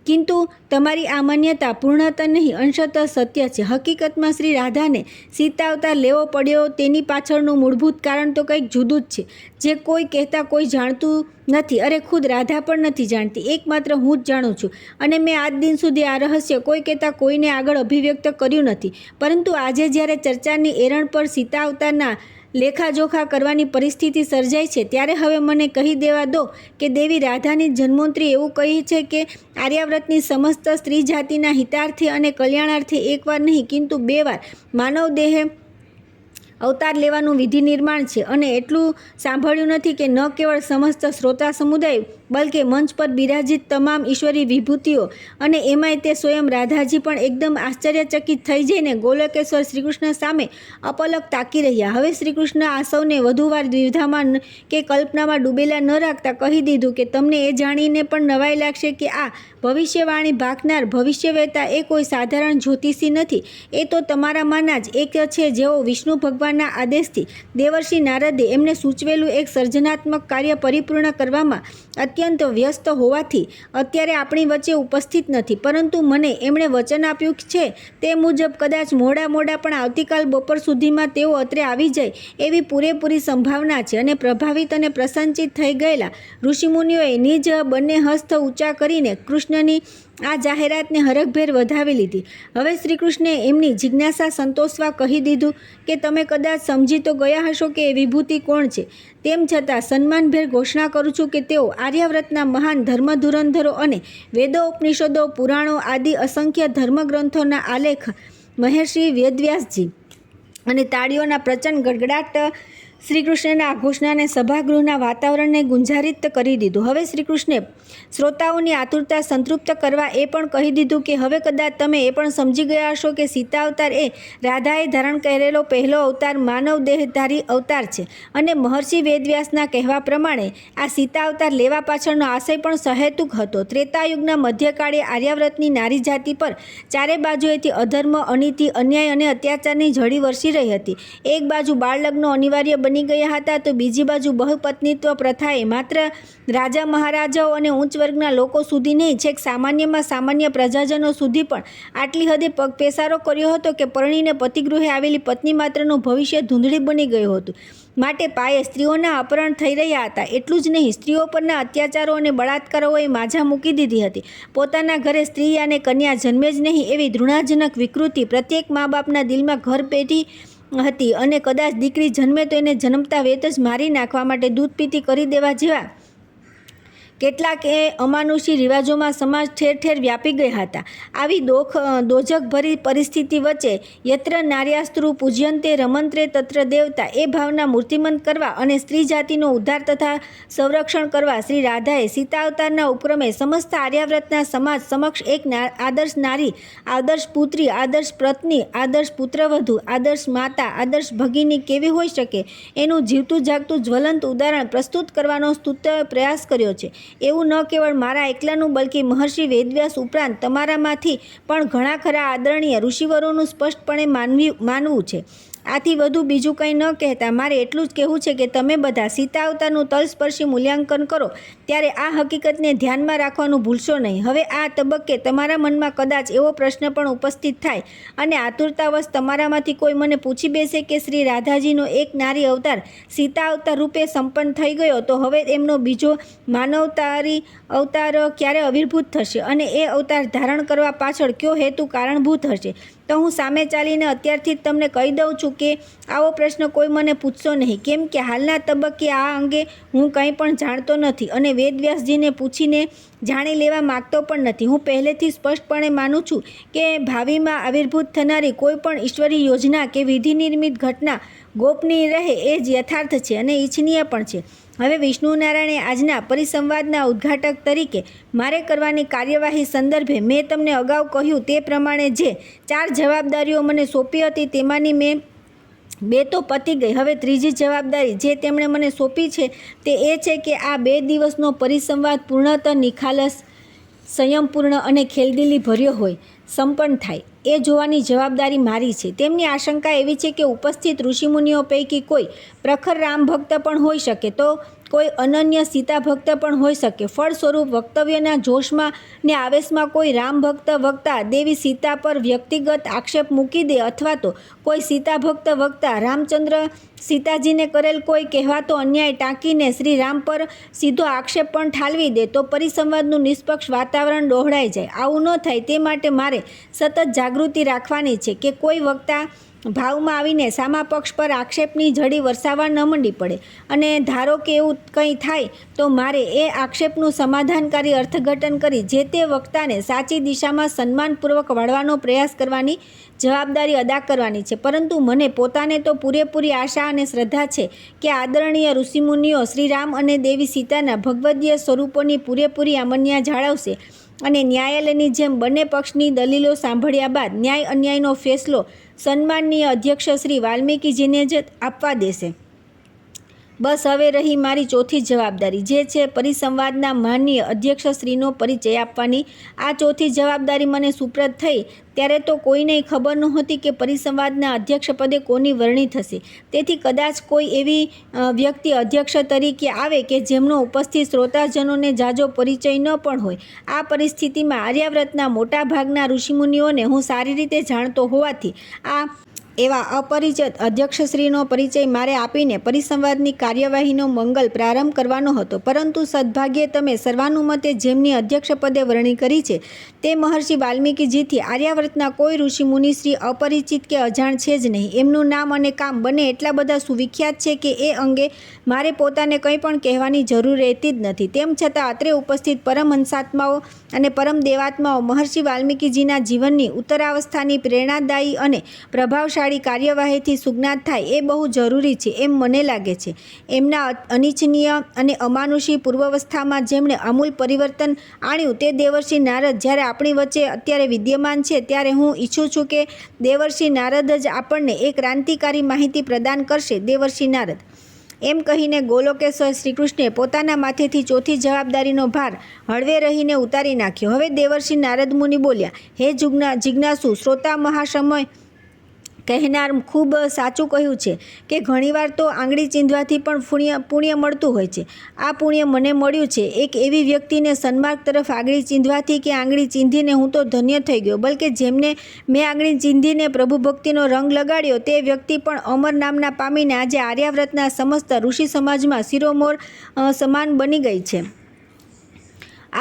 કિંતુ તમારી આ માન્યતા પૂર્ણતઃ નહીં અંશતઃ સત્ય છે. હકીકતમાં શ્રી રાધાને સીતા અવતાર લેવો પડ્યો તેની પાછળનું મૂળભૂત કારણ તો કંઈક જુદું જ છે, જે કોઈ કહેતા કોઈ જાણતું નથી. અરે ખુદ રાધા પણ નથી જાણતી, એકમાત્ર હું જ જાણું છું. અને મેં આજ દિન સુધી આ રહસ્ય કોઈ કહેતા કોઈને આગળ અભિવ્યક્ત કર્યું નથી. પરંતુ આજે જ્યારે ચર્ચાની એરણ પર સીતા અવતારના લેખાજોખા કરવાની પરિસ્થિતિ સર્જાઈ છે ત્યારે હવે મને કહી દેવા દો કે દેવી રાધાની જન્મોત્રી એવું કહી છે કે આર્યાવ્રતની સમસ્ત સ્ત્રી જાતિના હિતાર્થે અને કલ્યાણાર્થે એકવાર નહીં કિંતુ 2 વાર માનવ દેહે અવતાર લેવાનું વિધિ નિર્માણ છે. અને એટલું સાંભળ્યું નથી કે ન કેવળ સમસ્ત શ્રોતા સમુદાય બલકે મંચ પર બિરાજિત તમામ ઈશ્વરી વિભૂતિઓ અને એમાંય તે સ્વયં રાધાજી પણ એકદમ આશ્ચર્યચકિત થઈ જઈને ગોલકેશ્વર શ્રીકૃષ્ણ સામે અપલક તાકી રહ્યા. હવે શ્રીકૃષ્ણ આ સૌને વધુવાર દ્વિધામાં કે કલ્પનામાં ડૂબેલા ન રાખતા કહી દીધું કે તમને એ જાણીને પણ નવાઈ લાગશે કે આ ભવિષ્યવાણી ભાખનાર ભવિષ્યવેતા એ કોઈ સાધારણ જ્યોતિષી નથી. એ તો તમારામાંના જ એક છે જેઓ વિષ્ણુ ભગવાન બ્રહ્માના આદેશથી દેવર્ષિ નારદે એમને સૂચવેલું એક સર્જનાત્મક કાર્ય પરિપૂર્ણ કરવામાં અત્યંત વ્યસ્ત હોવાથી અત્યારે આપણી વચ્ચે ઉપસ્થિત નથી, પરંતુ મને એમણે વચન આપ્યું છે તે મુજબ કદાચ મોડા પણ આવતીકાલ બપોર સુધીમાં તેઓ અત્રે આવી જાય એવી પૂરેપૂરી સંભાવના છે. અને પ્રભાવિત અને પ્રસન્નચિત થઈ ગયેલા ઋષિમુનિઓએ નિજ બંને હસ્ત ઊંચા કરીને કૃષ્ણની આ જાહેરાતને હરખભેર વધાવી લીધી. હવે શ્રીકૃષ્ણે એમની જિજ્ઞાસા સંતોષવા કહી દીધું કે તમે કદાચ સમજી તો ગયા હશો કે એ વિભૂતિ કોણ છે. તેમ છતાં સન્માનભેર ઘોષણા કરું છું કે તેઓ આર્યાવ્રતના મહાન ધર્મધુરંધરો અને વેદો, ઉપનિષદો, પુરાણો આદિ અસંખ્ય ધર્મગ્રંથોના આલેખ મહર્ષિ વેદવ્યાસજી. અને તાળીઓના પ્રચંડ ગડગડાટ શ્રીકૃષ્ણના આ ઘોષણાને સભાગૃહના વાતાવરણને ગુંજારિત કરી દીધું. હવે શ્રીકૃષ્ણે શ્રોતાઓની આતુરતા સંતૃપ્ત કરવા એ પણ કહી દીધું કે હવે કદાચ તમે એ પણ સમજી ગયા હશો કે સીતા અવતાર એ રાધાએ ધારણ કરેલો પહેલો અવતાર માનવ દેહધારી અવતાર છે. અને મહર્ષિ વેદવ્યાસના કહેવા પ્રમાણે આ સીતા અવતાર લેવા પાછળનો આશય પણ સહેતુક હતો. ત્રેતાયુગના મધ્યકાળે આર્યાવ્રતની નારી જાતિ પર ચારે બાજુએથી અધર્મ, અનીતિ, અન્યાય અને અત્યાચારની ઝડી વરસી રહી હતી. એક બાજુ બાળલગ્નો અનિવાર્ય બની ગયા હતા તો બીજી બાજુ બહુપત્નીત્વ પ્રથાએ માત્ર રાજા મહારાજાઓ અને ઉચ્ચ વર્ગના લોકો સુધી નહીં, છેક સામાન્યમાં સામાન્ય પ્રજાજનો સુધી પણ આટલી હદે પગપેસારો કર્યો હતો કે પરણીને પતિગૃહે આવેલી પત્ની માત્રનું ભવિષ્ય ધૂંધળી બની ગયું હતું. માટે પાયે સ્ત્રીઓના અપહરણ થઈ રહ્યા હતા. એટલું જ નહીં, સ્ત્રીઓ પરના અત્યાચારો અને બળાત્કારોએ માઝા મૂકી દીધી હતી. પોતાના ઘરે સ્ત્રી અને કન્યા જન્મે જ નહીં એવી ઘૃણાજનક વિકૃતિ પ્રત્યેક મા બાપના દિલમાં ઘર બેઠી હતી. અને કદાચ દીકરી જન્મે તો એને જન્મતા વેત જ મારી નાખવા માટે દૂધ પીતી કરી દેવા જેવા કેટલાક અમાનુષી રિવાજોમાં સમાજ ઠેર ઠેર વ્યાપી ગયા હતા. આવી દોજકભરી પરિસ્થિતિ વચ્ચે યત્ર નાર્યાસ્ત્રુ પૂજ્યંતે રમંત્રે તત્ર દેવતા એ ભાવના મૂર્તિમંત કરવા અને સ્ત્રી જાતિનો ઉદ્ધાર તથા સંરક્ષણ કરવા શ્રી રાધાએ સીતા અવતારના ઉપક્રમે સમસ્ત આર્યાવ્રતના સમાજ સમક્ષ એક આદર્શ નારી, આદર્શ પુત્રી, આદર્શ પત્ની, આદર્શ પુત્રવધુ, આદર્શ માતા, આદર્શ ભગિની કેવી હોઈ શકે એનું જીવતું જાગતું જ્વલંત ઉદાહરણ પ્રસ્તુત કરવાનો સ્તુત પ્રયાસ કર્યો છે. એવું ન કેવળ મારા એકલાનું બલ્કि મહર્ષિ વેદવ્યાસ ઉપરાંત તમારામાંથી પણ ઘણા ખરા આદરણીય ઋષિવરોનું સ્પષ્ટપણે માનવું છે. આથી વધુ બીજું કંઈ ન કહેતા મારે એટલું જ કહેવું છે કે તમે બધા સીતા અવતારનું તલસ્પર્શી મૂલ્યાંકન કરો ત્યારે આ હકીકતને ધ્યાનમાં રાખવાનું ભૂલશો નહીં. હવે આ તબક્કે તમારા મનમાં કદાચ એવો પ્રશ્ન પણ ઉપસ્થિત થાય અને આતુરતાવશ તમારામાંથી કોઈ મને પૂછી બેસે કે શ્રી રાધાજીનો એક નારી અવતાર સીતા અવતાર રૂપે સંપન્ન થઈ ગયો તો હવે એમનો બીજો માનવતારી અવતાર ક્યારે આવિર્ભૂત થશે અને એ અવતાર ધારણ કરવા પાછળ કયો હેતુ કારણભૂત હશે? તો હું સામે ચાલીને અત્યારથી જ તમને કહી દઉં છું કે આવો પ્રશ્ન કોઈ મને પૂછશો નહીં, કેમ કે હાલના તબક્કે આ અંગે હું કંઈ પણ જાણતો નથી અને વેદવ્યાસજીને પૂછીને જાણી લેવા માગતો પણ નથી. હું પહેલેથી સ્પષ્ટપણે માનું છું કે ભાવિમાં આવિર્ભૂત થનારી કોઈ પણ ઈશ્વરી યોજના કે વિધિ નિર્મિત ઘટના ગોપનીય રહે એ જ યથાર્થ છે અને ઈચ્છનીય પણ છે. હવે વિષ્ણુ નારાયણે આજના પરિસંવાદના ઉદ્ઘાટક તરીકે મારે કરવાની કાર્યવાહી સંદર્ભે મેં તમને અગાઉ કહ્યું તે પ્રમાણે જે 4 જવાબદારીઓ મને સોંપી હતી તેમાંની મેં 2 તો પતી ગઈ. હવે ત્રીજી જવાબદારી જે તેમણે મને સોંપી છે તે એ છે કે આ 2 દિવસનો પરિસંવાદ પૂર્ણતઃ નિખાલસ, સંયમપૂર્ણ અને ખેલદિલી ભર્યો હોય, સંપન્ન થાય એ જોવાની જવાબદારી મારી છે. તેમની આશંકા એવી છે કે ઉપસ્થિત ઋષિમુનિઓ પૈકી કોઈ પ્રખર રામ ભક્ત પણ હોઈ શકે તો કોઈ અનન્ય સીતા ભક્ત પણ હોઈ શકે. ફળસ્વરૂપ વક્તવ્યના જોશમાં ને આવેશમાં કોઈ રામ ભક્ત વક્તા દેવી સીતા પર વ્યક્તિગત આક્ષેપ મૂકી દે અથવા તો કોઈ સીતા ભક્ત વક્તા રામચંદ્ર સીતાજીને કરેલ કોઈ કહેવાતો અન્યાય ટાંકીને શ્રી રામ પર સીધો આક્ષેપ પણ ઠાલવી દે તો પરિસંવાદનું નિષ્પક્ષ વાતાવરણ ડહોળાઈ જાય. આવું ન થાય તે માટે મારે સતત જાગૃતિ રાખવાની છે કે કોઈ વક્તા ભાવમાં આવીને સામા પક્ષ પર આક્ષેપની ઝડી વરસાવવા ન મંડી પડે અને ધારો કે એવું કંઈ થાય તો મારે એ આક્ષેપનું સમાધાનકારી અર્થઘટન કરી જે તે વક્તાને સાચી દિશામાં સન્માનપૂર્વક વાળવાનો પ્રયાસ કરવાની જવાબદારી અદા કરવાની છે. પરંતુ મને પોતાને તો પૂરેપૂરી આશા અને શ્રદ્ધા છે કે આદરણીય ઋષિમુનિઓ શ્રીરામ અને દેવી સીતાના ભગવદીય સ્વરૂપોની પૂરેપૂરી અમન્યા જાળવશે અને ન્યાયાલયની જેમ બંને પક્ષની દલીલો સાંભળ્યા બાદ ન્યાય અન્યાયનો ફેસલો સન્માનનીય અધ્યક્ષ શ્રી વાલ્મીકીજીને જ આપવા દેશે. બસ હવે રહી મારી ચોથી જવાબદારી, જે છે પરિસંવાદના માનનીય અધ્યક્ષશ્રીનો પરિચય આપવાની. આ ચોથી જવાબદારી મને સુપ્રત થઈ ત્યારે તો કોઈને ખબર નહોતી કે પરિસંવાદના અધ્યક્ષપદે કોની વરણી થશે. તેથી કદાચ કોઈ એવી વ્યક્તિ અધ્યક્ષ તરીકે આવે કે જેમનો ઉપસ્થિત શ્રોતાજનોને જાજો પરિચય ન પણ હોય. આ પરિસ્થિતિમાં આર્યાવ્રતના મોટા ભાગના ઋષિમુનિઓને હું સારી રીતે જાણતો હોવાથી એવા અપરિચિત અધ્યક્ષશ્રીનો પરિચય મારે આપીને પરિસંવાદની કાર્યવાહીનો મંગલ પ્રારંભ કરવાનો હતો. પરંતુ સદભાગ્યે તમે સર્વાનુમતે જેમની અધ્યક્ષપદે વરણી કરી છે તે મહર્ષિ વાલ્મીકીજીથી આર્યાવ્રતના કોઈ ઋષિમુનિશ્રી અપરિચિત કે અજાણ છે જ નહીં. એમનું નામ અને કામ બંને એટલા બધા સુવિખ્યાત છે કે એ અંગે મારે પોતાને કંઈ પણ કહેવાની જરૂર રહેતી જ નથી. તેમ છતાં અત્રે ઉપસ્થિત પરમહંસાત્માઓ અને પરમ દેવાત્માઓ મહર્ષિ વાલ્મીકીજીના જીવનની ઉત્તરાવસ્થાની પ્રેરણાદાયી અને પ્રભાવશાળી કાર્યવાહીથી સુજ્ઞાત થાય એ બહુ જરૂરી છે એમ મને લાગે છે. એમના અનિચ્છનીય અને અમાનુષી પૂર્વાવસ્થામાં જેમણે આમૂલ પરિવર્તન આણ્યું તે દેવર્ષિ નારદ જ્યારે આપણી વચ્ચે અત્યારે વિદ્યમાન છે ત્યારે હું ઈચ્છું છું કે દેવર્ષિ નારદ જ આપણને એક ક્રાંતિકારી માહિતી પ્રદાન કરશે. દેવર્ષિ નારદ. એમ કહીને ગોલોકેશ્વર શ્રીકૃષ્ણે પોતાના માથેથી ચોથી જવાબદારીનો ભાર હળવે રહીને ઉતારી નાખ્યો. હવે દેવર્ષિ નારદ મુનિ બોલ્યા, હે જિજ્ઞાસુ શ્રોતા મહાશમય કહેનાર ખૂબ સાચું કહ્યું છે કે ઘણીવાર તો આંગળી ચીંધવાથી પણ પુણ્ય મળતું હોય છે. આ પુણ્ય મને મળ્યું છે. એક એવી વ્યક્તિને સન્માર્ગ તરફ આંગળી ચીંધવાથી કે આંગળી ચીંધીને હું તો ધન્ય થઈ ગયો, બલકે જેમને મેં આંગળી ચીંધીને પ્રભુ ભક્તિનો રંગ લગાડ્યો તે વ્યક્તિ પણ અમર નામના પામીને આજે આર્યાવ્રતના સમસ્ત ઋષિ સમાજમાં શિરોમોર સમાન બની ગઈ છે.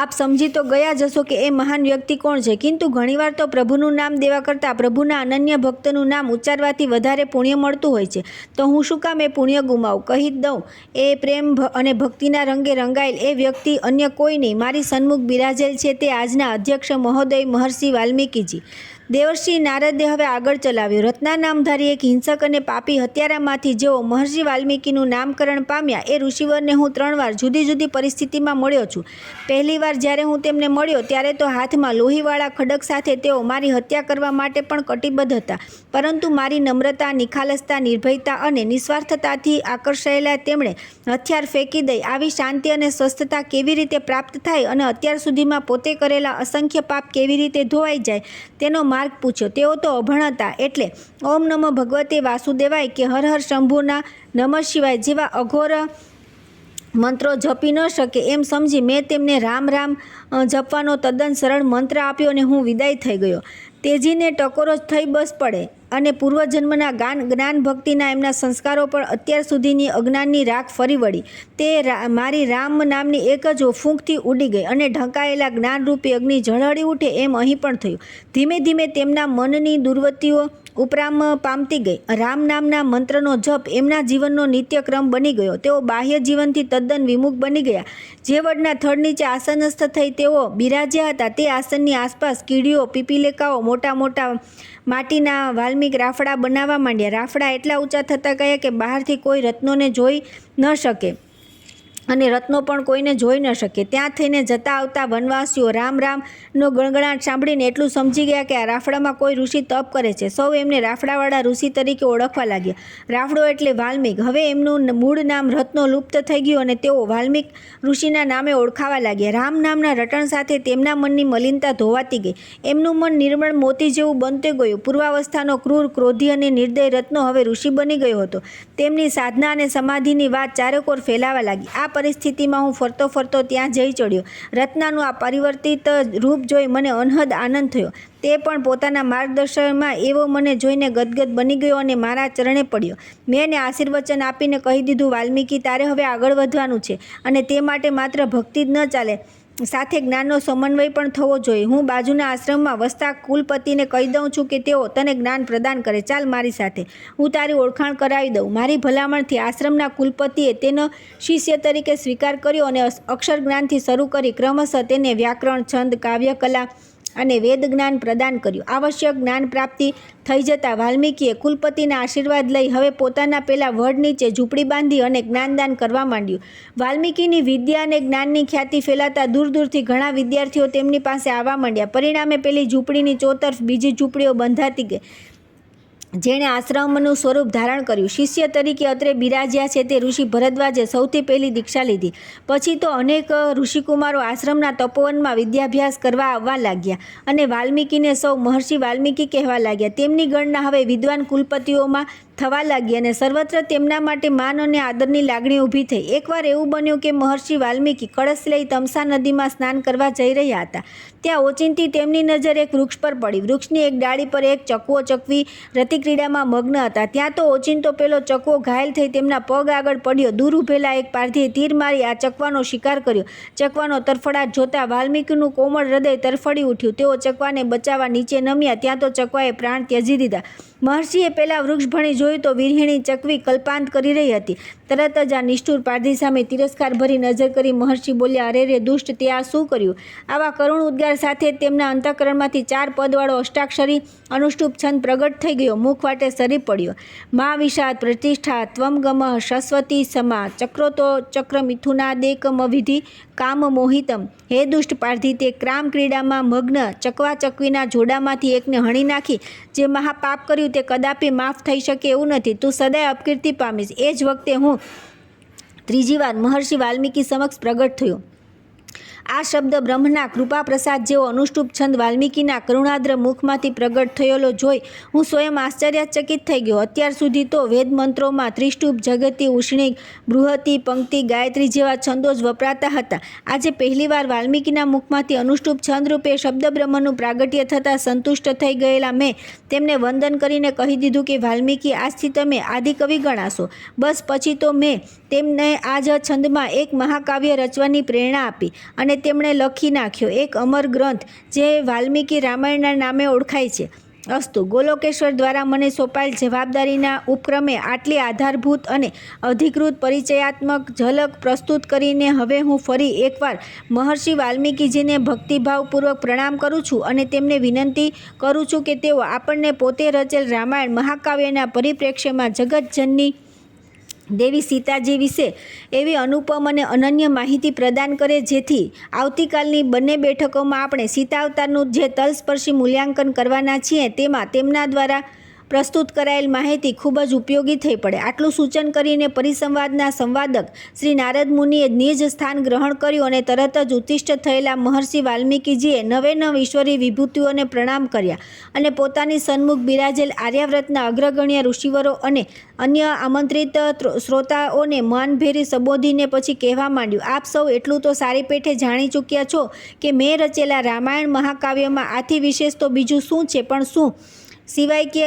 આપ સમજી તો ગયા જશો કે એ મહાન વ્યક્તિ કોણ છે, କିନ୍ତୁ ઘણીવાર તો પ્રભુનું નામ દેવા કરતાં પ્રભુના અનન્ય ભક્તનું નામ ઉચ્ચારવાથી વધારે પુણ્ય મળતું હોય છે. તો હું શું કામ એ પુણ્ય ગુમાવું? કહી દઉં, એ પ્રેમ અને ભક્તિના રંગે રંગાયેલ એ વ્યક્તિ અન્ય કોઈ નહીં, મારી સન્મુખ બિરાજેલ છે તે આજના અધ્યક્ષ મહોદય મહર્ષિ વાલ્મીકીજી. દેવર્ષિ નારદે હવે આગળ ચલાવ્યો. રત્ના નામધારી એક હિંસક અને પાપી હત્યારામાંથી જેઓ મહર્ષિ વાલ્મીકીનું નામકરણ પામ્યા એ ઋષિવરને હું 3 વાર જુદી જુદી પરિસ્થિતિમાં મળ્યો છું. પહેલી વાર જ્યારે હું તેમને મળ્યો ત્યારે તો હાથમાં લોહીવાળા ખડક સાથે તેઓ મારી હત્યા કરવા માટે પણ કટિબદ્ધ હતા. પરંતુ મારી નમ્રતા, નિખાલસતા, નિર્ભયતા અને નિસ્વાર્થતાથી આકર્ષાયેલા તેમણે હથિયાર ફેંકી દઈ આવી શાંતિ અને સ્વસ્થતા કેવી રીતે પ્રાપ્ત થાય અને અત્યાર સુધીમાં પોતે કરેલા અસંખ્ય પાપ કેવી રીતે ધોવાઈ જાય તેનો માર્ગ પૂછ્યો. તેઓ તો અભણ હતા એટલે ઓમ નમઃ ભગવતે વાસુદેવાય કે હર હર શંભુના નમઃ શિવાય જેવા અઘોર મંત્રો જપી ન શકે એમ સમજી મેં તેમને રામ રામ જપવાનો તદ્દન સરળ મંત્ર આપ્યો અને હું વિદાય થઈ ગયો. તેજીને ટકોરો જ થઈ બસ પડે અને પૂર્વજન્મના જ્ઞાન ભક્તિના એમના સંસ્કારો પર અત્યાર સુધીની અજ્ઞાનની રાખ ફરી વળી. તે મારી રામ નામની એક જ ફૂંકથી ઉડી ગઈ અને ઢંકાયેલા જ્ઞાનરૂપી અગ્નિ ઝળહળી ઉઠે એમ અહીં પણ થયું. ધીમે ધીમે તેમના મનની દુર્વૃત્તિઓ ઉપરામ પામતી ગઈ. રામ નામના મંત્રનો જપ એમના જીવનનો નિત્યક્રમ બની ગયો. તેઓ બાહ્ય જીવનથી તદ્દન વિમુખ બની ગયા. જે વડના થડ નીચે આસનસ્થ થઈ તેઓ બિરાજ્યા હતા તે આસનની આસપાસ કીડીઓ, પીપીલેકાઓ મોટા મોટા માટીના વાલ્મીક રાફડા બનાવવા માંડ્યા. રાફડા એટલા ઊંચા થતા ગયા કે બહારથી કોઈ રત્નોને જોઈ ન શકે અને રત્નો પણ કોઈને જોઈ ન શકે. ત્યાં થઈને જતા આવતા વનવાસીઓ રામ રામનો ગણગણાટ સાંભળીને એટલું સમજી ગયા કે આ રાફડામાં કોઈ ઋષિ તપ કરે છે. સૌ એમને રાફડાવાળા ઋષિ તરીકે ઓળખવા લાગ્યા. રાફડો એટલે વાલ્મીક. હવે એમનું મૂળ નામ રત્નો લુપ્ત થઈ ગયું અને તેઓ વાલ્મીક ઋષિના નામે ઓળખાવા લાગ્યા. રામ નામના રટણ સાથે તેમના મનની મલિનતા ધોવાતી ગઈ. એમનું મન નિર્મળ મોતી જેવું બનતું ગયું. પૂર્વાવસ્થાનો ક્રૂર, ક્રોધી અને નિર્દય રત્નો હવે ઋષિ બની ગયો હતો. તેમની સાધના અને સમાધિની વાત ચારેકોર ફેલાવા લાગી. આ પરિસ્થિતિમાં હું ફરતો ફરતો ત્યાં જઈ ચડ્યો. રત્નાનું આ પરિવર્તિત રૂપ જોઈ મને અનહદ આનંદ થયો. તે પણ પોતાના માર્ગદર્શનમાં એવો મને જોઈને ગદગદ બની ગયો અને મારા ચરણે પડ્યો. મેં એને આશીર્વચન આપીને કહી દીધું, વાલ્મીકી, તારે હવે આગળ વધવાનું છે અને તે માટે માત્ર ભક્તિ જ ન ચાલે, સાથે જ્ઞાનનો સમન્વય પણ થવો જોઈએ. હું બાજુના આશ્રમમાં વસતા કુલપતિને કહી દઉં છું કે તેઓ તને જ્ઞાન પ્રદાન કરે. ચાલ મારી સાથે, હું તારી ઓળખાણ કરાવી દઉં. મારી ભલામણથી આશ્રમના કુલપતિએ તેનો શિષ્ય તરીકે સ્વીકાર કર્યો અને અક્ષર જ્ઞાનથી શરૂ કરી ક્રમશઃ તેને વ્યાકરણ, છંદ, કાવ્ય કલા અને વેદ જ્ઞાન પ્રદાન કર્યું. આવશ્યક જ્ઞાન પ્રાપ્તિ થઈ જતાં વાલ્મીકીએ કુલપતિના આશીર્વાદ લઈ હવે પોતાના પેલા વડ નીચે ઝૂંપડી બાંધી અને જ્ઞાનદાન કરવા માંડ્યું. વાલ્મીકીની વિદ્યા અને જ્ઞાનની ખ્યાતિ ફેલાતા દૂર દૂરથી ઘણા વિદ્યાર્થીઓ તેમની પાસે આવવા માંડ્યા. પરિણામે પેલી ઝૂંપડીની ચોતરફ બીજી ઝૂંપડીઓ બંધાતી ગઈ. જેણે આશ્રમનું સ્વરૂપ ધારણ કર્યું. શિષ્ય તરીકે અત્રે બિરાજ્યા છે તે ઋષિ ભરદ્વાજે સૌથી પહેલી દીક્ષા લીધી. પછી તો અનેક ઋષિકુમારો આશ્રમના તપોવનમાં વિદ્યાભ્યાસ કરવા આવવા લાગ્યા અને વાલ્મીકીને સૌ મહર્ષિ વાલ્મીકી કહેવા લાગ્યા. તેમની ગણના હવે વિદ્વાન કુલપતિઓમાં થવા લાગી અને સર્વત્ર તેમના માટે માન અને આદરની લાગણી ઊભી થઈ. એકવાર એવું બન્યું કે મહર્ષિ વાલ્મીકી કળશ લઈ તમસા નદીમાં સ્નાન કરવા જઈ રહ્યા હતા. ત્યાં ઓચિંતી તેમની નજર એક વૃક્ષ પર પડી. વૃક્ષની એક ડાળી પર એક ચકવો ચકવી રતિક્રીડામાં મગ્ન હતા. ત્યાં તો ઓચિંતો પેલો ચકવો ઘાયલ થઈ તેમના પગ આગળ પડ્યો. દૂર ઊભેલા એક પારધીએ તીર મારી આ ચકવાનો શિકાર કર્યો. ચકવાનો તરફડાટ જોતા વાલ્મીકીનું કોમળ હૃદય તરફડી ઉઠ્યું. તેઓ ચકવાને બચાવવા નીચે નમ્યા. ત્યાં તો ચકવાએ પ્રાણ ત્યજી દીધા. મહર્ષિએ પેલા વૃક્ષ ભણી જોયું તો વિરહિણી ચકવી કલ્પાંત કરી રહી હતી. તરત જ આ નિષ્ઠુર પારધી સામે તિરસ્કાર ભરી નજર કરી મહર્ષિ બોલ્યા, અરે રે દુષ્ટ, તે આ શું કર્યું? આવા કરુણ ઉદ્ગાર સાથે તેમના અંતઃકરણમાંથી 4 પદવાળો અષ્ટાક્ષરી અનુષ્ટુપ છંદ પ્રગટ થઈ ગયો. મુખ વાટે સરી પડ્યો. મા વિષાદ પ્રતિષ્ઠા ત્વમ ગમઃ શશ્વતી સમા ચક્રોતો ચક્ર મિથુનાદેકમ વિધિ કામ મોહિતમ. હે દુષ્ટ પારધી, તે ક્રામ ક્રીડામાં મગ્ન ચકવા ચકવીના જોડામાંથી એકને હણી નાખી. જે મહાપાપ કર્યું તે કદાપી માફ થઈ શકે એવું નથી. તું સદાય અપકીર્તિ પામીશ. એ જ વખતે હું ત્રીજી વાર મહર્ષિ વાલ્મીકી સમક્ષ પ્રગટ થયો. આ શબ્દ બ્રહ્મના કૃપા પ્રસાદ જેવો અનુષ્ટુપ છંદ વાલ્મીકીના કરુણાદ્ર મુખમાંથી પ્રગટ થયેલો જોઈ હું સ્વયં આશ્ચર્યચકિત થઈ ગયો. અત્યાર સુધી તો વેદ મંત્રોમાં ત્રિષ્ટુપ, જગતિ, ઉષ્ણિક, બૃહતિ, પંક્તિ, ગાયત્રી જેવા છંદો જ વપરાતા હતા. આજે પહેલીવાર વાલ્મીકીના મુખમાંથી અનુષ્ટુપ છંદ રૂપે શબ્દ બ્રહ્મનું પ્રાગટ્ય થતાં સંતુષ્ટ થઈ ગયેલા મેં તેમને વંદન કરીને કહી દીધું કે વાલ્મીકી, આજથી તમે આદિકવિ ગણાશો. બસ પછી તો મેં તેમને આ જ છંદમાં એક મહાકાવ્ય રચવાની પ્રેરણા આપી અને તેમણે લખી નાખ્યો એક અમર ગ્રંથ જે વાલ્મીકી રામાયણના નામે ઓળખાય છે. અસ્તુ. ગોલોકેશ્વર દ્વારા મને સોંપાયેલ જવાબદારીના ઉપક્રમે આટલી આધારભૂત અને અધિકૃત પરિચયાત્મક ઝલક પ્રસ્તુત કરીને હવે હું ફરી એકવાર મહર્ષિ વાલ્મીકીજીને ભક્તિભાવપૂર્વક પ્રણામ કરું છું અને તેમને વિનંતી કરું છું કે તેઓ આપણને પોતે રચેલ રામાયણ મહાકાવ્યના પરિપ્રેક્ષ્યમાં જગતજનની દેવી સીતાજી વિશે એવી અનુપમ અને અનન્ય માહિતી પ્રદાન કરે જેથી આવતીકાલની બંને બેઠકોમાં આપણે સીતાવતારનું જે તલસ્પર્શી મૂલ્યાંકન કરવાના છીએ તેમાં તેમના દ્વારા પ્રસ્તુત કરાયેલ માહિતી ખૂબ જ ઉપયોગી થઈ પડે. આટલું સૂચન કરીને પરિસંવાદના સંવાદક શ્રી નારદ મુનિએ નિજ સ્થાન ગ્રહણ કર્યું અને તરત જ ઉત્તિષ્ઠ થયેલા મહર્ષિ વાલ્મીકીજીએ નવે નવ ઈશ્વરી વિભૂતિઓને પ્રણામ કર્યા અને પોતાની સન્મુખ બિરાજેલ આર્યાવ્રતના અગ્રગણ્ય ઋષિવરો અને અન્ય આમંત્રિત શ્રોતાઓને માનભેરી સંબોધીને પછી કહેવા માંડ્યું, આપ સૌ એટલું તો સારી પેઠે જાણી ચૂક્યા છો કે મેં રચેલા રામાયણ મહાકાવ્યમાં આથી વિશેષ તો બીજું શું છે, પણ શું સિવાય કે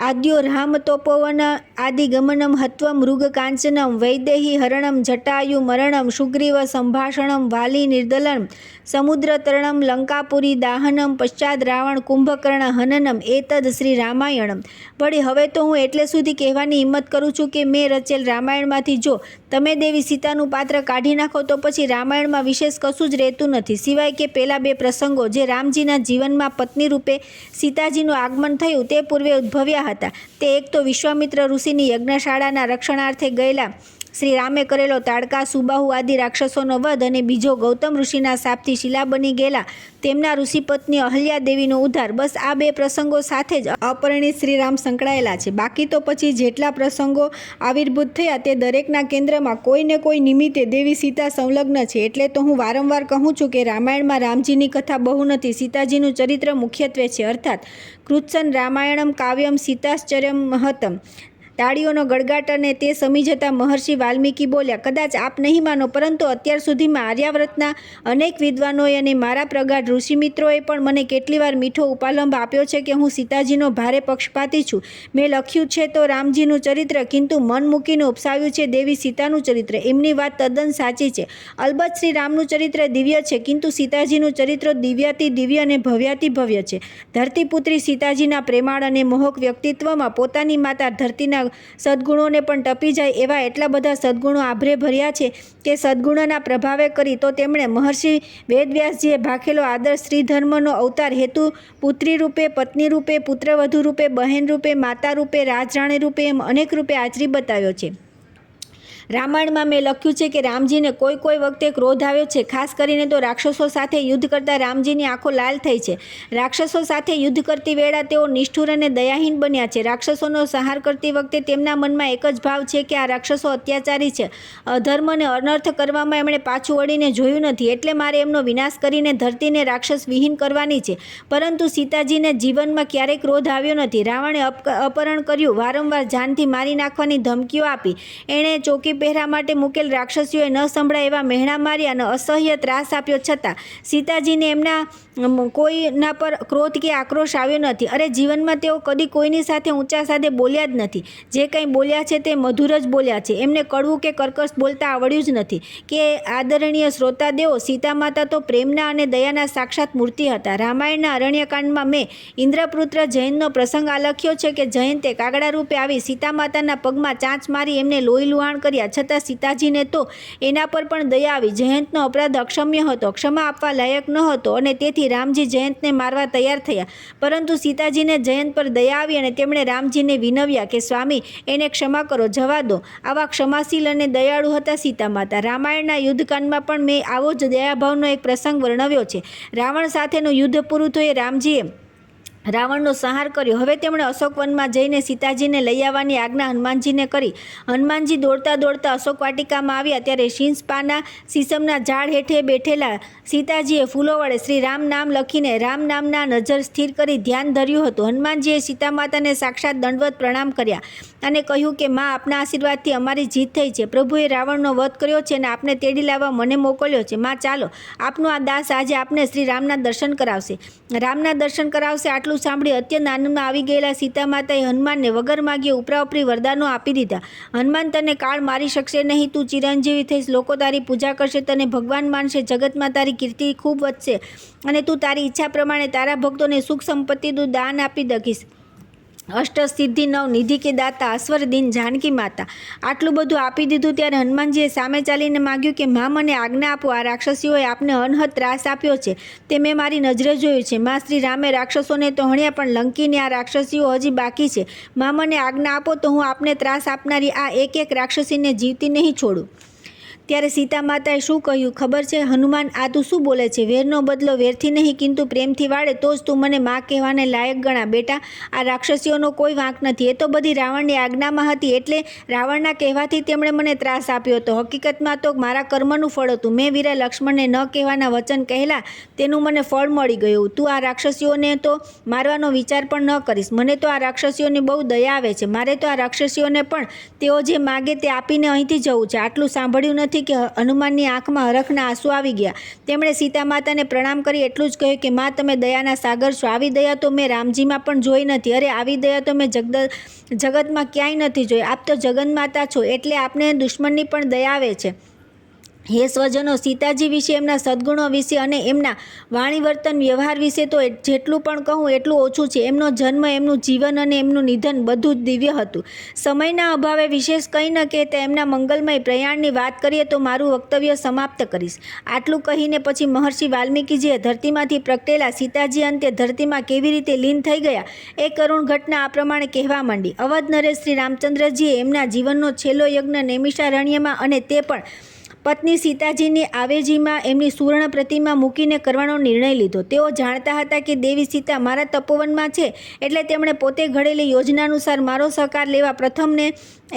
આદ્યો રામ તોપવન આદિગમનમ હત્વ મૃગ કાંચનમ વૈદેહી હરણમ જટાયુ મરણમ સુગ્રીવ સંભાષણમ વાલી નિર્દલન સમુદ્રતરણમ લંકાપુરી દાહનમ પશ્ચાદ રાવણ કુંભકર્ણ હનનમ એતદ શ્રી રામાયણમ. વળી હવે તો હું એટલે સુધી કહેવાની હિંમત કરું છું કે મેં રચેલ રામાયણમાંથી જો તમે દેવી સીતાનું પાત્ર કાઢી નાખો તો પછી રામાયણમાં વિશેષ કશું જ રહેતું નથી સિવાય કે પેલા 2 પ્રસંગો જે રામજીના જીવનમાં પત્ની રૂપે સીતાજીનું આગમન થયું તે પૂર્વે ઉદ્ભવ્યા હતા. તે એક તો વિશ્વામિત્ર ઋષિની યજ્ઞશાળાના રક્ષણાર્થે ગયેલા શ્રી રામે કરેલો તાડકા, સુબાહુ આદિ રાક્ષસોનો વધ અને બીજો ગૌતમ ઋષિના શાપથી શિલા બની ગયેલા તેમના ઋષિપત્ની અહલ્યા દેવીનો ઉદ્ધાર. બસ આ 2 પ્રસંગો સાથે જ અપરિણિત શ્રી રામ સંકળાયેલા છે. બાકી તો પછી જેટલા પ્રસંગો આવિર્ભૂત થયા તે દરેકના કેન્દ્રમાં કોઈ ને કોઈ નિમિત્તે દેવી સીતા સંલગ્ન છે. એટલે તો હું વારંવાર કહું છું કે રામાયણમાં રામજીની કથા બહુ નથી, સીતાજીનું ચરિત્ર મુખ્યત્વે છે. અર્થાત કૃત્સન રામાયણમ કાવ્યમ સીતાશ્ચર્યમ મહતમ. તાળીઓનો ગડગાટ અને તે સમી જતા મહર્ષિ વાલ્મીકી બોલ્યા, કદાચ આપ નહીં માનો પરંતુ અત્યાર સુધીમાં આર્યાવ્રતના અનેક વિદ્વાનોએ અને મારા પ્રગાઢ ઋષિમિત્રોએ પણ મને કેટલી વાર મીઠો ઉપાલંબ આપ્યો છે કે હું સીતાજીનો ભારે પક્ષપાતી છું. મેં લખ્યું છે તો રામજીનું ચરિત્ર, કિંતુ મન મૂકીને ઉપસાવ્યું છે દેવી સીતાનું ચરિત્ર. એમની વાત તદ્દન સાચી છે. અલબત્ત શ્રી રામનું ચરિત્ર દિવ્ય છે, કિંતુ સીતાજીનું ચરિત્ર દિવ્યાતિ દિવ્ય અને ભવ્યાતિ ભવ્ય છે. ધરતીપુત્રી સીતાજીના પ્રેમાળ અને મોહક વ્યક્તિત્વમાં પોતાની માતા ધરતીના સદ્ગુણોને પણ ટપી જાય એવા એટલા બધા સદ્ગુણો આભરે ભર્યા છે કે સદ્ગુણોના પ્રભાવે કરી તો તેમણે મહર્ષિ વેદવ્યાસજીએ ભાખેલો આદર્શ સ્ત્રી ધર્મનો અવતાર હેતુ પુત્રી રૂપે, પત્ની રૂપે, પુત્રવધુ રૂપે, બહેન રૂપે, માતા રૂપે, રાજરાણી રૂપે એમ અનેક રૂપે આચરી બતાવ્યો છે. રામાયણમાં મેં લખ્યું છે કે રામજીને કોઈ વખતે ક્રોધ આવ્યો છે. ખાસ કરીને તો રાક્ષસો સાથે યુદ્ધ કરતા રામજીની આંખો લાલ થઈ છે. રાક્ષસો સાથે યુદ્ધ કરતી વેળા તેઓ નિષ્ઠુર અને દયાહીન બન્યા છે. રાક્ષસોનો સંહાર કરતી વખતે તેમના મનમાં એક જ ભાવ છે કે આ રાક્ષસો અત્યાચારી છે. અધર્મ અને અનર્થ કરવામાં એમણે પાછું વળીને જોયું નથી. એટલે મારે એમનો વિનાશ કરીને ધરતીને રાક્ષસ વિહીન કરવાની છે. પરંતુ સીતાજીને જીવનમાં ક્યારેય ક્રોધ આવ્યો નથી. રાવણે અપહરણ કર્યું, વારંવાર જાનથી મારી નાખવાની ધમકીઓ આપી. એણે ચોકી પહેરા માટે મૂકેલ રાક્ષસીઓએ ન સંભળાય એવા મહેણા માર્યા અને અસહ્ય ત્રાસ આપ્યો, છતાં સીતાજીને એમના કોઈના પર ક્રોધ કે આક્રોશ આવ્યો નથી. અરે જીવનમાં તેઓ કદી કોઈની સાથે ઊંચા સાદે બોલ્યા જ નથી. જે કંઈ બોલ્યા છે તે મધુર જ બોલ્યા છે. એમને કડવું કે કર્કશ બોલતા આવડ્યું જ નથી. કે આદરણીય શ્રોતાદેવો, સીતા માતા તો પ્રેમના અને દયાના સાક્ષાત મૂર્તિ હતા. રામાયણના અરણ્યકાંડમાં મેં ઇન્દ્રપુત્ર જયંતનો પ્રસંગ આલખ્યો છે કે જયંતે કાગડા રૂપે આવી સીતા માતાના પગમાં ચાંચ મારી એમને લોહી લુહાણ કર્યા, છતાં સીતાજીને તો એના પર પણ દયા આવી. જયંતનો અપરાધ અક્ષમ્ય હતો, ક્ષમા આપવા લાયક ન હતો અને તેથી રામજી જયંતને મારવા તૈયાર થયા. પરંતુ સીતાજીને જયંત પર દયા આવી અને તેમણે રામજીને વિનવ્યા કે સ્વામી, એને ક્ષમા કરો, જવા દો. આવા ક્ષમાશીલ અને દયાળુ હતા સીતા માતા. રામાયણના યુદ્ધકાંડમાં પણ મેં આવો જ દયાભાવનો એક પ્રસંગ વર્ણવ્યો છે. રાવણ સાથેનું યુદ્ધ પૂરું થયે રામજીએ રાવણનો સંહાર કર્યો. હવે તેમણે અશોકવનમાં જઈને સીતાજીને લઈ આવવાની આજ્ઞા હનુમાનજીને કરી. હનુમાનજી દોડતા દોડતા અશોક વાટિકામાં આવ્યા ત્યારે શીંસપાના સીસમના ઝાડ હેઠે બેઠેલા સીતાજીએ ફૂલો વડે શ્રી રામ નામ લખીને રામ નામના નજર સ્થિર કરી ધ્યાન ધર્યું હતું. હનુમાનજીએ સીતા માતાને સાક્ષાત દંડવત પ્રણામ કર્યા અને કહ્યું કે માં, આપના આશીર્વાદથી અમારી જીત થઈ છે. પ્રભુએ રાવણનો વધ કર્યો છે અને આપને તેડી લાવવા મને મોકલ્યો છે. માં, ચાલો, આપનો આ દાસ આજે આપને શ્રી રામના દર્શન કરાવશે. રામના દર્શન કરાવશે. આટલું સાંભળી અત્યંત આનંદમાં આવી ગયેલા સીતા માતાએ હનુમાનને વગર માગીએ ઉપરાઉપરી વરદાનો આપી દીધા. હનુમાન, તને કાળ મારી શકશે નહીં. તું ચિરંજીવી થઈશ, લોકો તારી પૂજા કરશે, તને ભગવાન માનશે, જગતમાં તારી કીર્તિ ખૂબ વધશે અને તું તારી ઈચ્છા પ્રમાણે તારા ભક્તોને સુખ સંપત્તિનું દાન આપી શકીશ. અષ્ટસિદ્ધિ નવ નિધિ કે દાતા અશ્વરદીન જાનકી માતા. આટલું બધું આપી દીધું ત્યારે હનુમાનજીએ સામે ચાલીને માગ્યું કે માં, મને આજ્ઞા આપો. આ રાક્ષસીઓએ આપને અનહદ ત્રાસ આપ્યો છે તે મેં મારી નજરે જોયું છે. માં, શ્રી રામે રાક્ષસોને તો હણ્યા, પણ લંકીને આ રાક્ષસીઓ હજી બાકી છે. માં, મને આજ્ઞા આપો તો હું આપને ત્રાસ આપનારી આ એક રાક્ષસીને જીવતી નહીં છોડું. ત્યારે સીતા માતાએ શું કહ્યું ખબર છે? હનુમાન, આ તું શું બોલે છે? વેરનો બદલો વેરથી નહીં કિંતુ પ્રેમથી વાળે તો જ તું મને માં કહેવાને લાયક ગણા. બેટા, આ રાક્ષસીઓનો કોઈ વાંક નથી. એ તો બધી રાવણની આજ્ઞામાં હતી, એટલે રાવણના કહેવાથી તેમણે મને ત્રાસ આપ્યો હતો. હકીકતમાં તો મારા કર્મનું ફળ હતું. મેં વીરા લક્ષ્મણને ન કહેવાના વચન કહેલા, તેનું મને ફળ મળી ગયું. તું આ રાક્ષસીઓને તો મારવાનો વિચાર પણ ન કરીશ. મને તો આ રાક્ષસીઓની બહુ દયા આવે છે. મારે તો આ રાક્ષસીઓને પણ તેઓ જે માગે તે આપીને અહીંથી જવું છે. આટલું સાંભળ્યું નથી કે હનુમાનની આંખમાં હરખના આંસુ આવી ગયા. તેમણે સીતા માતાને પ્રણામ કરી એટલું જ કહ્યું કે માં, તમે દયાના સાગર છો. આવી દયા તો મેં રામજીમાં પણ જોઈ નથી. અરે, આવી દયા તો મેં જગતમાં ક્યાંય નથી જોઈ. આપ તો જગન્માતા છો, એટલે આપને દુશ્મનની પણ દયા આવે છે. હે સ્વજનો, સીતાજી વિશે, એમના સદ્ગુણો વિશે અને એમના વાણી વર્તન વ્યવહાર વિશે તો જેટલું પણ કહું એટલું ઓછું છે. એમનો જન્મ, એમનું જીવન અને એમનું નિધન બધું જ દિવ્ય હતું. સમયના અભાવે વિશેષ કંઈ ન કહેતા એમના મંગલમય પ્રયાણની વાત કરીએ તો મારું વક્તવ્ય સમાપ્ત કરીશ. આટલું કહીને પછી મહર્ષિ વાલ્મીકીજીએ ધરતીમાંથી પ્રગટેલા સીતાજી અંતે ધરતીમાં કેવી રીતે લીન થઈ ગયા એ કરુણ ઘટના આ પ્રમાણે કહેવા માંડી. અવધ નરેશ શ્રી રામચંદ્રજીએ એમના જીવનનો છેલ્લો યજ્ઞ નૈમિષારણ્યમાં અને તે પણ પત્ની સીતાજીની આવેજીમાં એમની સુવર્ણ પ્રતિમા મૂકીને કરવાનો નિર્ણય લીધો. તેઓ જાણતા હતા કે દેવી સીતા મારા તપોવનમાં છે, એટલે તેમણે પોતે ઘડેલી યોજનાનુસાર મારો સહકાર લેવા પ્રથમને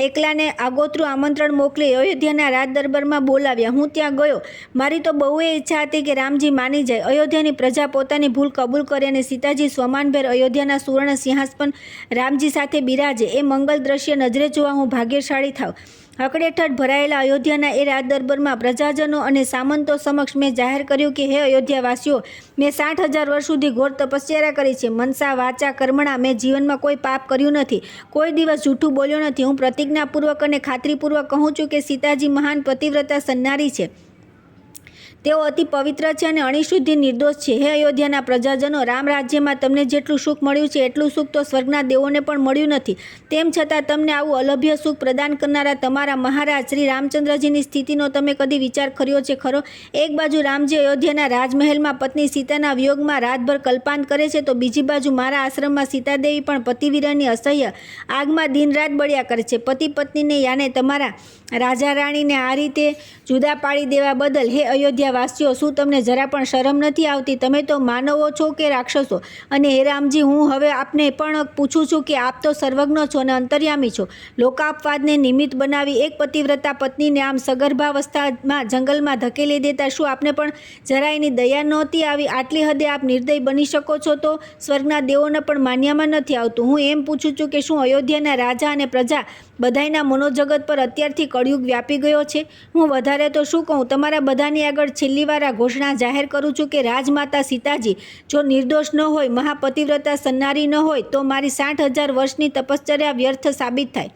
એકલાને આગોતરું આમંત્રણ મોકલી અયોધ્યાના રાજ દરબારમાં બોલાવ્યા. હું ત્યાં ગયો. મારી તો બહુ ઈચ્છા હતી કે રામજી માની જાય, અયોધ્યાની પ્રજા પોતાની ભૂલ કબૂલ કરે અને સીતાજી સ્વમાનભેર અયોધ્યાના સુવર્ણ સિંહાસન રામજી સાથે બિરાજે. એ મંગલ દ્રશ્ય નજરે જોવા હું ભાગ્યશાળી થાવ. હકડેઠઠ ભરાયેલા અયોધ્યાના એ રાજ દરબારમાં પ્રજાજનો અને સામંતો સમક્ષ મેં જાહેર કર્યું કે હે અયોધ્યાવાસીઓ, મેં 60,000 વર્ષ સુધી ઘોર તપસ્યા કરી છે. મનસા વાચા કર્મણા મેં જીવનમાં કોઈ પાપ કર્યું નથી, કોઈ દિવસ જૂઠું બોલ્યો નથી. હું પ્રતિજ્ઞાપૂર્વક અને ખાતરીપૂર્વક કહું છું કે સીતાજી મહાન પતિવ્રતા સન્નારી છે. તેઓ અતિ પવિત્ર છે અને અણિશુદ્ધિ નિર્દોષ છે. હે અયોધ્યાના પ્રજાજનો, રામ રાજ્યમાં તમને જેટલું સુખ મળ્યું છે એટલું સુખ તો સ્વર્ગના દેવોને પણ મળ્યું નથી. તેમ છતાં તમને આવું અલભ્ય સુખ પ્રદાન કરનારા તમારા મહારાજ શ્રી રામચંદ્રજીની સ્થિતિનો તમે કદી વિચાર કર્યો છે ખરો? એક બાજુ રામજી અયોધ્યાના રાજમહેલમાં પત્ની સીતાના વિયોગમાં રાતભર કલ્પાંત કરે છે, તો બીજી બાજુ મારા આશ્રમમાં સીતાદેવી પણ પતિવીરની અસહ્ય આગમાં દિનરાત બળ્યા કરે છે. પતિ પત્નીને યાને તમારા રાજા રાણીને આ રીતે જુદા પાડી દેવા બદલ હે અયોધ્યાવાસીઓ, શું તમને જરા પણ શરમ નથી આવતી? તમે તો માનવો છો કે રાક્ષસો? અને હે રામજી, હું હવે આપને પણ પૂછું છું કે આપ તો સર્વજ્ઞ છો અને અંતર્યામી છો. લોકાપવાદને નિમિત્ત બનાવી એક પતિવ્રતા પત્નીને આમ સગર્ભાવસ્થામાં જંગલમાં ધકેલી દેતા શું આપને પણ જરા એની દયા નહોતી આવી? આટલી હદે આપ નિર્દય બની શકો છો તો સ્વર્ગના દેવોને પણ માન્યામાં નથી આવતું. હું એમ પૂછું છું કે શું અયોધ્યાના રાજા અને પ્રજા બધાયના મનોજગત પર અત્યારથી કળિયુગ વ્યાપી ગયો છે? હું વધારે તો શું કહું, તમારા બધાની આગળ છેલ્લી વાર આ ઘોષણા જાહેર કરું છું કે રાજમાતા સીતાજી જો નિર્દોષ ન હોય, મહાપતિવ્રતા સન્નારી ન હોય, તો મારી 60,000 વર્ષની તપશ્ચર્યા વ્યર્થ સાબિત થાય.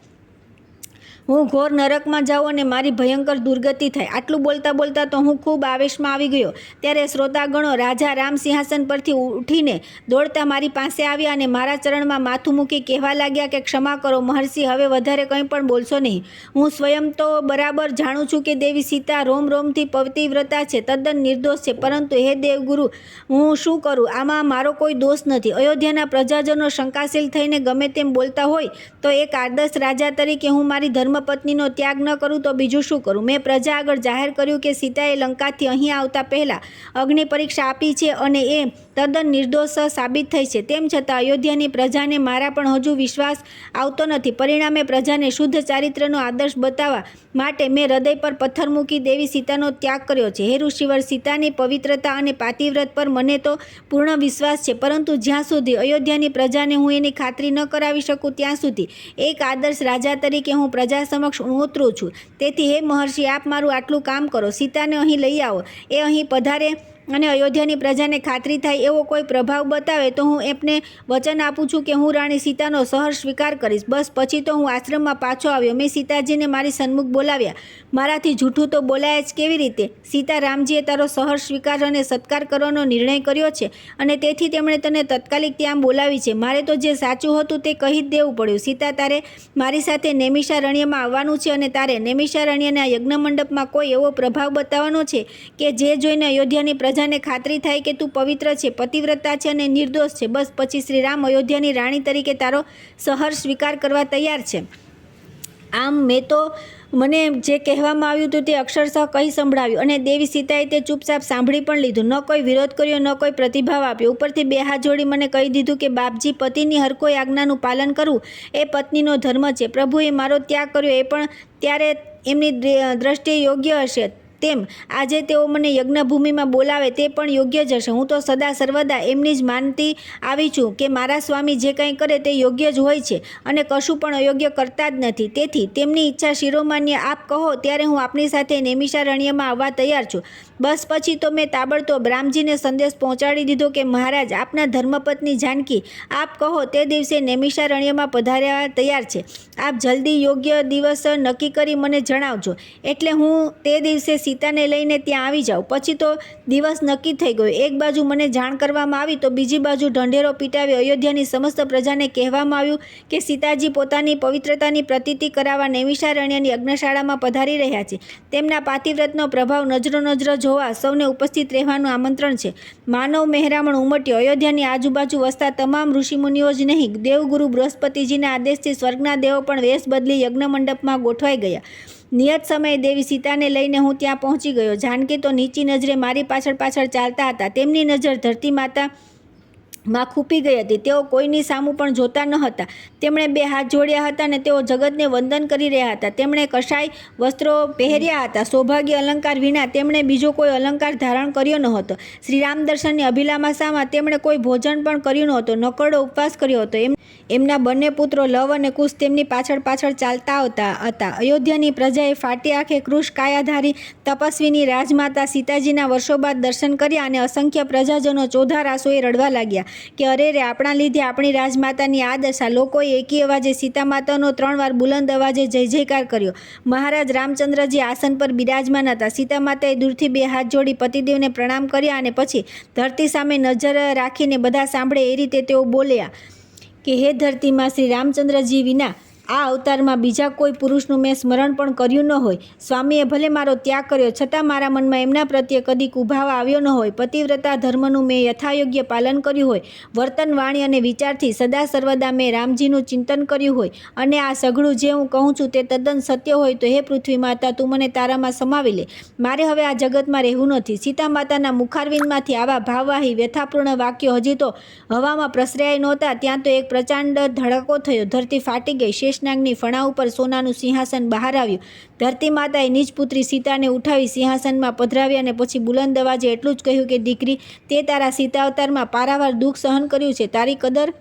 હું ઘોર નરકમાં જાઉં અને મારી ભયંકર દુર્ગતિ થાય. આટલું બોલતા બોલતા તો હું ખૂબ આવેશમાં આવી ગયો. ત્યારે શ્રોતાગણો રાજા રામ સિંહાસન પરથી ઉઠીને દોડતા મારી પાસે આવ્યા અને મારા ચરણમાં માથું મૂકી કહેવા લાગ્યા કે ક્ષમા કરો મહર્ષિ, હવે વધારે કંઈ પણ બોલશો નહીં. હું સ્વયં તો બરાબર જાણું છું કે દેવી સીતા રોમ રોમથી પતિવ્રતા છે, તદ્દન નિર્દોષ છે, પરંતુ હે દેવગુરુ, હું શું કરું? આમાં મારો કોઈ દોષ નથી. અયોધ્યાના પ્રજાજનો શંકાશીલ થઈને ગમે તેમ બોલતા હોય તો એક આદર્શ રાજા તરીકે હું મારી ધર્મપત્નીનો ત્યાગ ન કરું તો બીજું શું કરું? મેં પ્રજા આગળ જાહેર કર્યું કે સીતાએ લંકાથી અહીં આવતા પહેલાં અગ્નિ પરીક્ષા આપી છે અને એ તદ્દન નિર્દોષ સાબિત થઈ છે. તેમ છતાં અયોધ્યાની પ્રજાને મારા પણ હજુ વિશ્વાસ આવતો નથી. પરિણામે પ્રજાને શુદ્ધ ચારિત્રનો આદર્શ બતાવવા માટે મેં હૃદય પર પથ્થર મૂકી દેવી સીતાનો ત્યાગ કર્યો છે. હે ઋષિવર, સીતાની પવિત્રતા અને પાતિવ્રત પર મને તો પૂર્ણ વિશ્વાસ છે, પરંતુ જ્યાં સુધી અયોધ્યાની પ્રજાને હું એની ખાતરી ન કરાવી શકું ત્યાં સુધી એક આદર્શ રાજા તરીકે હું પ્રજા સમક્ષ ઉતરું છું. તેથી હે મહર્ષિ, આપ મારું આટલું કામ કરો, સીતાને અહીં લઈ આવો. એ અહીં પધારે અને અયોધ્યાની પ્રજાને ખાતરી થાય એવો કોઈ પ્રભાવ બતાવે તો હું એમને વચન આપું છું કે હું રાણી સીતાનો સહર્ષ સ્વીકાર કરીશ. બસ પછી તો હું આશ્રમમાં પાછો આવ્યો. મેં સીતાજીને મારી સન્મુખ બોલાવ્યા. મારાથી જૂઠું તો બોલાય જ કેવી રીતે? સીતા, રામજીએ તારો સહર્ષ સ્વીકાર અને સત્કાર કરવાનો નિર્ણય કર્યો છે અને તેથી તેમણે તને તત્કાલિક ત્યાં બોલાવી છે. મારે તો જે સાચું હતું તે કહી જ દેવું પડ્યું. સીતા, તારે મારી સાથે નૈમિષારણ્યમાં આવવાનું છે અને તારે નૈમિષારણ્યના યજ્ઞ મંડપમાં કોઈ એવો પ્રભાવ બતાવવાનો છે કે જે જોઈને અયોધ્યાની પ્રજાને ખાતરી થાય કે તું પવિત્ર છે, પતિવ્રતા છે અને નિર્દોષ છે. બસ પછી શ્રી રામ અયોધ્યાની રાણી તરીકે તારો સહર્ષ સ્વીકાર કરવા તૈયાર છે. આમ મેં તો મને જે કહેવામાં આવ્યું હતું તે અક્ષરશઃ કહી સંભળાવ્યું અને દેવી સીતાએ તે ચૂપચાપ સાંભળી પણ લીધું. ન કોઈ વિરોધ કર્યો, ન કોઈ પ્રતિભાવ આપ્યો. ઉપરથી બે હાથ જોડી મને કહી દીધું કે બાપજી, પતિની હર કોઈ આજ્ઞાનું પાલન કરવું એ પત્નીનો ધર્મ છે. પ્રભુએ મારો ત્યાગ કર્યો એ પણ ત્યારે એમની દ્રષ્ટિએ યોગ્ય હશે. તેમ આજે તેઓ મને યજ્ઞભૂમિમાં બોલાવે તે પણ યોગ્ય જ હશે. હું તો સદા સર્વદા એમની જ માનતી આવી છું કે મારા સ્વામી જે કંઈ કરે તે યોગ્ય જ હોય છે અને કશું પણ અયોગ્ય કરતા જ નથી. તેથી તેમની ઈચ્છા શિરોમાન્ય આપ કહો ત્યારે હું આપની સાથે નૈમિષારણ્યમાં આવવા તૈયાર છું. બસ પછી તો મેં તાબડતોબ રામજીને સંદેશ પહોંચાડી દીધો કે મહારાજ, આપના ધર્મપત્ની જાનકી આપ કહો તે દિવસે નૈમિષારણ્યમાં પધારવા તૈયાર છે. આપ જલ્દી યોગ્ય દિવસ નક્કી કરી મને જણાવજો, એટલે હું તે દિવસે સીતાને લઈને ત્યાં આવી જાઉં. પછી તો દિવસ નક્કી થઈ ગયો. એક બાજુ મને જાણ કરવામાં આવી તો બીજી બાજુ ઢંઢેરો પીટાવી અયોધ્યાની સમસ્ત પ્રજાને કહેવામાં આવ્યું કે સીતાજી પોતાની પવિત્રતાની પ્રતીતિ કરાવવા નૈમિષારણ્યની યજ્ઞશાળામાં પધારી રહ્યા છે. તેમના પાતિવ્રતનો પ્રભાવ નજરો જોવા સૌને ઉપસ્થિત રહેવાનું આમંત્રણ છે. માનવ મહેરામણ ઉમટ્યો. અયોધ્યાની આજુબાજુ વસતા તમામ ઋષિમુનિઓ જ નહીં, દેવગુરુ બૃહસ્પતિજીના આદેશથી સ્વર્ગના દેવો પણ વેશ બદલી યજ્ઞ મંડપમાં ગોઠવાઈ ગયા. નિયત સમયે દેવી સીતાને લઈને હું ત્યાં પહોંચી ગયો. જાનકી તો નીચી નજરે મારી પાછળ ચાલતા હતા. તેમની નજર ધરતી માતા માં ખૂપી ગઈ હતી. તેઓ કોઈની સામું પણ જોતા ન હતા. તેમણે બે હાથ જોડ્યા હતા અને તેઓ જગતને વંદન કરી રહ્યા હતા. તેમણે કશાય વસ્ત્રો પહેર્યા હતા. સૌભાગ્ય અલંકાર વિના તેમણે બીજો કોઈ અલંકાર ધારણ કર્યો ન હતો. શ્રી રામ દર્શનની અભિલાષામાં તેમણે કોઈ ભોજન પણ કર્યું નહોતું. નકરડો ઉપવાસ કર્યો હતો. એમના બંને પુત્રો લવ અને કુશ તેમની પાછળ પાછળ ચાલતા આવતા હતા. અયોધ્યાની પ્રજાએ ફાટી આંખે કૃશ કાયાધારી તપસ્વીની રાજમાતા સીતાજીના વર્ષો બાદ દર્શન કર્યા અને અસંખ્ય પ્રજાજનો ચોધાર આંસુએ રડવા લાગ્યા કે અરે રે, આપણા લીધે આપણી રાજમાતાની આ દશા. લોકોએ એકી અવાજે સીતા માતાનો 3 વાર બુલંદ અવાજે જય જયકાર કર્યો. મહારાજ રામચંદ્રજી આસન પર બિરાજમાન હતા. સીતા માતાએ દૂરથી 2 હાથ જોડી પતિદેવને પ્રણામ કર્યા અને પછી ધરતી સામે નજર રાખીને બધા સાંભળે એ રીતે તેઓ બોલ્યા કે હે ધરતીમાં, શ્રી રામચંદ્રજી વિના આ અવતારમાં બીજા કોઈ પુરુષનું મેં સ્મરણ પણ કર્યું ન હોય. સ્વામીએ ભલે મારો ત્યાગ કર્યો, છતાં મારા મનમાં એમના પ્રત્યે કદી કુભાવ આવ્યો ન હોય. પતિવ્રતા ધર્મનું મેં યથાયોગ્ય પાલન કર્યું હોય. વર્તન, વાણી અને વિચારથી સદા સર્વદા મેં રામજીનું ચિંતન કર્યું હોય અને આ સઘળું જે હું કહું છું તે તદ્દન સત્ય હોય તો હે પૃથ્વી માતા, તું મને તારામાં સમાવી લે. મારે હવે આ જગતમાં રહેવું નથી. સીતા માતાના મુખારવિંદમાંથી આવા ભાવવાહી વ્યથાપૂર્ણ વાક્યો હજી તો હવામાં પ્રસર્યા નહોતા ત્યાં તો એક પ્રચંડ ધડાકો થયો. ધરતી ફાટી ગઈ. શેષનાગની ફણા ઉપર સોનાનું સિંહાસન બહાર આવ્યું. ધરતી માતાએ નિજ પુત્રી સીતાને ઉઠાવી સિંહાસનમાં પધરાવી અને પછી બુલંદ અવાજે એટલું જ કહ્યું કે દીકરી, તે તારા સીતા અવતારમાં પારાવાર દુઃખ સહન કર્યું છે. તારી કદર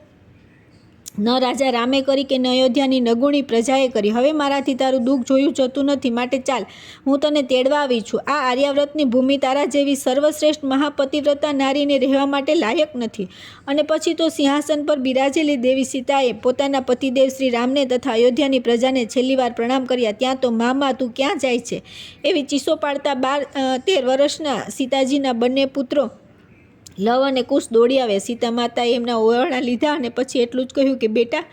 ન રાજા રામે કરી કે ન અયોધ્યાની નગુણી પ્રજાએ કરી. હવે મારાથી તારું દુઃખ જોયું જતું નથી, માટે ચાલ, હું તને તેડવા આવી છું. આ આર્યાવ્રતની ભૂમિ તારા જેવી સર્વશ્રેષ્ઠ મહાપતિવ્રતા નારીને રહેવા માટે લાયક નથી. અને પછી તો સિંહાસન પર બિરાજેલી દેવી સીતાએ પોતાના પતિદેવ શ્રી રામને તથા અયોધ્યાની પ્રજાને છેલ્લી વાર પ્રણામ કર્યા. ત્યાં તો મામા, તું ક્યાં જાય છે? એવી ચીસો પાડતા 12-13 વર્ષના સીતાજીના બંને પુત્રો લવ અને કુશ દોડી આવ્યા. સીતા માતાએ એમના ઓરણા લીધા અને પછી એટલું જ કહ્યું કે બેટા,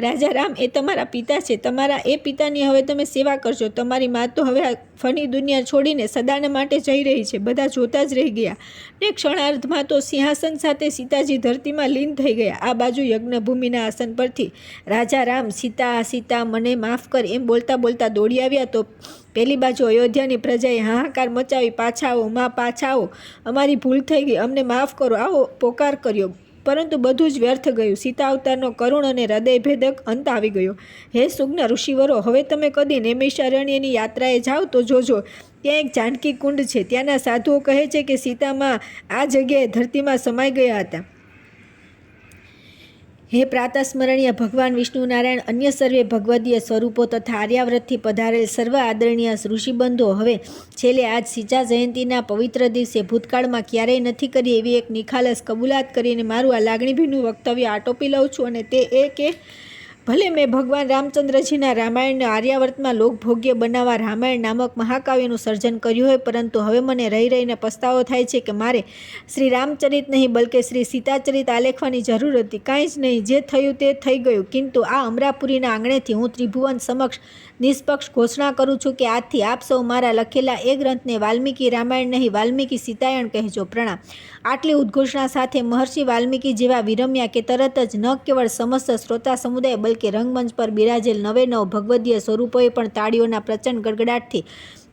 રાજા રામ એ તમારા પિતા છે. તમારા એ પિતાની હવે તમે સેવા કરજો. તમારી મા તો હવે આ ફની દુનિયા છોડીને સદાને માટે જઈ રહી છે. બધા જોતા જ રહી ગયા ને ક્ષણાર્ધમાં તો સિંહાસન સાથે સીતાજી ધરતીમાં લીન થઈ ગયા. આ બાજુ યજ્ઞભૂમિના આસન પરથી રાજા રામ સીતા સીતા મને માફ કર એમ બોલતા બોલતા દોડી આવ્યા. તો પેલી બાજુ અયોધ્યાની પ્રજાએ હાહાકાર મચાવી, પાછા આવો માં, પાછા આવો, અમારી ભૂલ થઈ ગઈ, અમને માફ કરો, આવો પોકાર કર્યો. પરંતુ બધું જ વ્યર્થ ગયું. સીતા અવતારનો કરુણ અને હૃદયભેદક અંત આવી ગયો. હે સુજ્ઞ ઋષિવરો, હવે તમે કદી નૈમિષારણ્યની યાત્રાએ જાઓ તો જોજો, ત્યાં એક જાનકી કુંડ છે. ત્યાંના સાધુઓ કહે છે કે સીતામાં આ જગ્યાએ ધરતીમાં સમાઈ ગયા હતા. હે પ્રાતસ્મરણીય ભગવાન વિષ્ણુ નારાયણ, અન્ય સર્વે ભગવદીય સ્વરૂપો તથા આર્યાવ્રતથી પધારેલ સર્વ આદરણીય ઋષિબંધો, હવે છેલ્લે આજ સીતા જયંતીના પવિત્ર દિવસે ભૂતકાળમાં ક્યારેય નથી કરી એવી એક નિખાલસ કબૂલાત કરીને મારું આ લાગણીભીનું વક્તવ્ય આટોપી લઉં છું. અને તે એ કે ભલે મેં ભગવાન રામચંદ્રજીના રામાયણને આર્યાવર્તમાં લોકભોગ્ય બનાવવા રામાયણ નામક મહાકાવ્યનું સર્જન કર્યું હોય, પરંતુ હવે મને રહી રહીને પસ્તાવો થાય છે કે મારે શ્રી રામચરિત નહીં બલકે શ્રી સીતાચરિત આલેખવાની જરૂર હતી. કાંઈ જ નહીં, જે થયું તે થઈ ગયું. કિંતુ આ અમરાપુરીના આંગણેથી હું ત્રિભુવન સમક્ષ નિષ્પક્ષ ઘોષણા કરું છું કે આજથી આપ સૌ મારા લખેલા એ ગ્રંથને વાલ્મીકી રામાયણ નહીં, વાલ્મીકી સીતાયણ કહેજો. પ્રણામ. આટલી ઉદ્ઘોષણા સાથે મહર્ષિ વાલ્મીકી જેવા વિરમ્યા કે તરત જ ન કેવળ સમસ્ત શ્રોતા સમુદાય બલકે રંગમંચ પર બિરાજેલ 9 ભગવદીય સ્વરૂપોએ પણ તાળીઓના પ્રચંડ ગડગડાટથી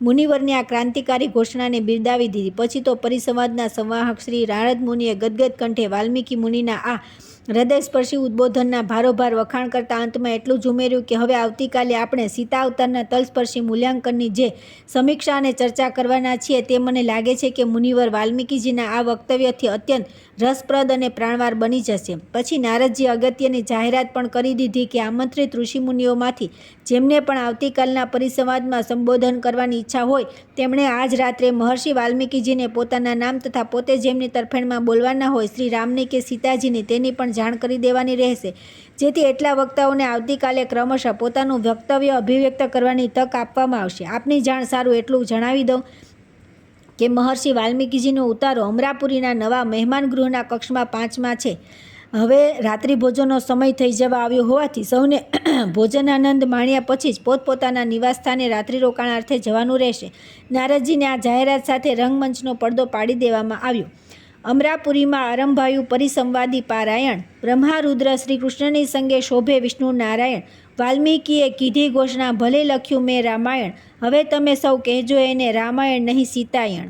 મુનિવરની આ ક્રાંતિકારી ઘોષણાને બિરદાવી દીધી. પછી તો પરિસંવાદના સંવાહક શ્રી નારદ મુનિએ ગદગદ કંઠે વાલ્મીકી મુનિના આ હૃદયસ્પર્શી ઉદ્બોધનના ભારોભાર વખાણ કરતા અંતમાં એટલું જ ઉમેર્યું કે હવે આવતીકાલે આપણે સીતા અવતારના તલસ્પર્શી મૂલ્યાંકનની જે સમીક્ષા અને ચર્ચા કરવાના છીએ તે મને લાગે છે કે મુનિવર વાલ્મીકીજીના આ વક્તવ્યથી અત્યંત રસપ્રદ અને પ્રાણવાર બની જશે. પછી નારદજી અગત્યની જાહેરાત પણ કરી દીધી કે આમંત્રિત ઋષિમુનિઓમાંથી જેમને પણ આવતીકાલના પરિસંવાદમાં સંબોધન કરવાની ઈચ્છા હોય તેમણે આજ રાત્રે મહર્ષિ વાલ્મીકીજીને પોતાના નામ તથા પોતે જેમની તરફેણમાં બોલવાના હોય, શ્રી રામની કે સીતાજીની, તેની પણ જાણ કરી દેવાની રહેશે, જેથી એટલા વક્તાઓને આવતીકાલે ક્રમશઃ પોતાનું વક્તવ્ય અભિવ્યક્ત કરવાની તક આપવામાં આવશે. આપની જાણ સારું એટલું જણાવી દઉં કે મહર્ષિ વાલ્મીકીજીનો ઉતારો અમરાપુરીના નવા મહેમાન ગૃહના કક્ષમાં 5માં છે. હવે રાત્રિ ભોજનનો સમય થઈ જવા આવ્યો હોવાથી સૌને ભોજનાનંદ માણ્યા પછી જ પોતપોતાના નિવાસસ્થાને રાત્રિ રોકાણાર્થે જવાનું રહેશે. નારદજીને આ જાહેરાત સાથે રંગમંચનો પડદો પાડી દેવામાં આવ્યો. અમરાપુરીમાં આરંભાયું પરિસંવાદી પારાયણ. બ્રહ્મા રુદ્ર શ્રી કૃષ્ણની સંગે શોભે વિષ્ણુ નારાયણ. વાલ્મીકીએ કીધી ઘોષણા, ભલે લખ્યું મેં રામાયણ, હવે તમે સૌ કહેજો એને રામાયણ નહીં સીતાયણ.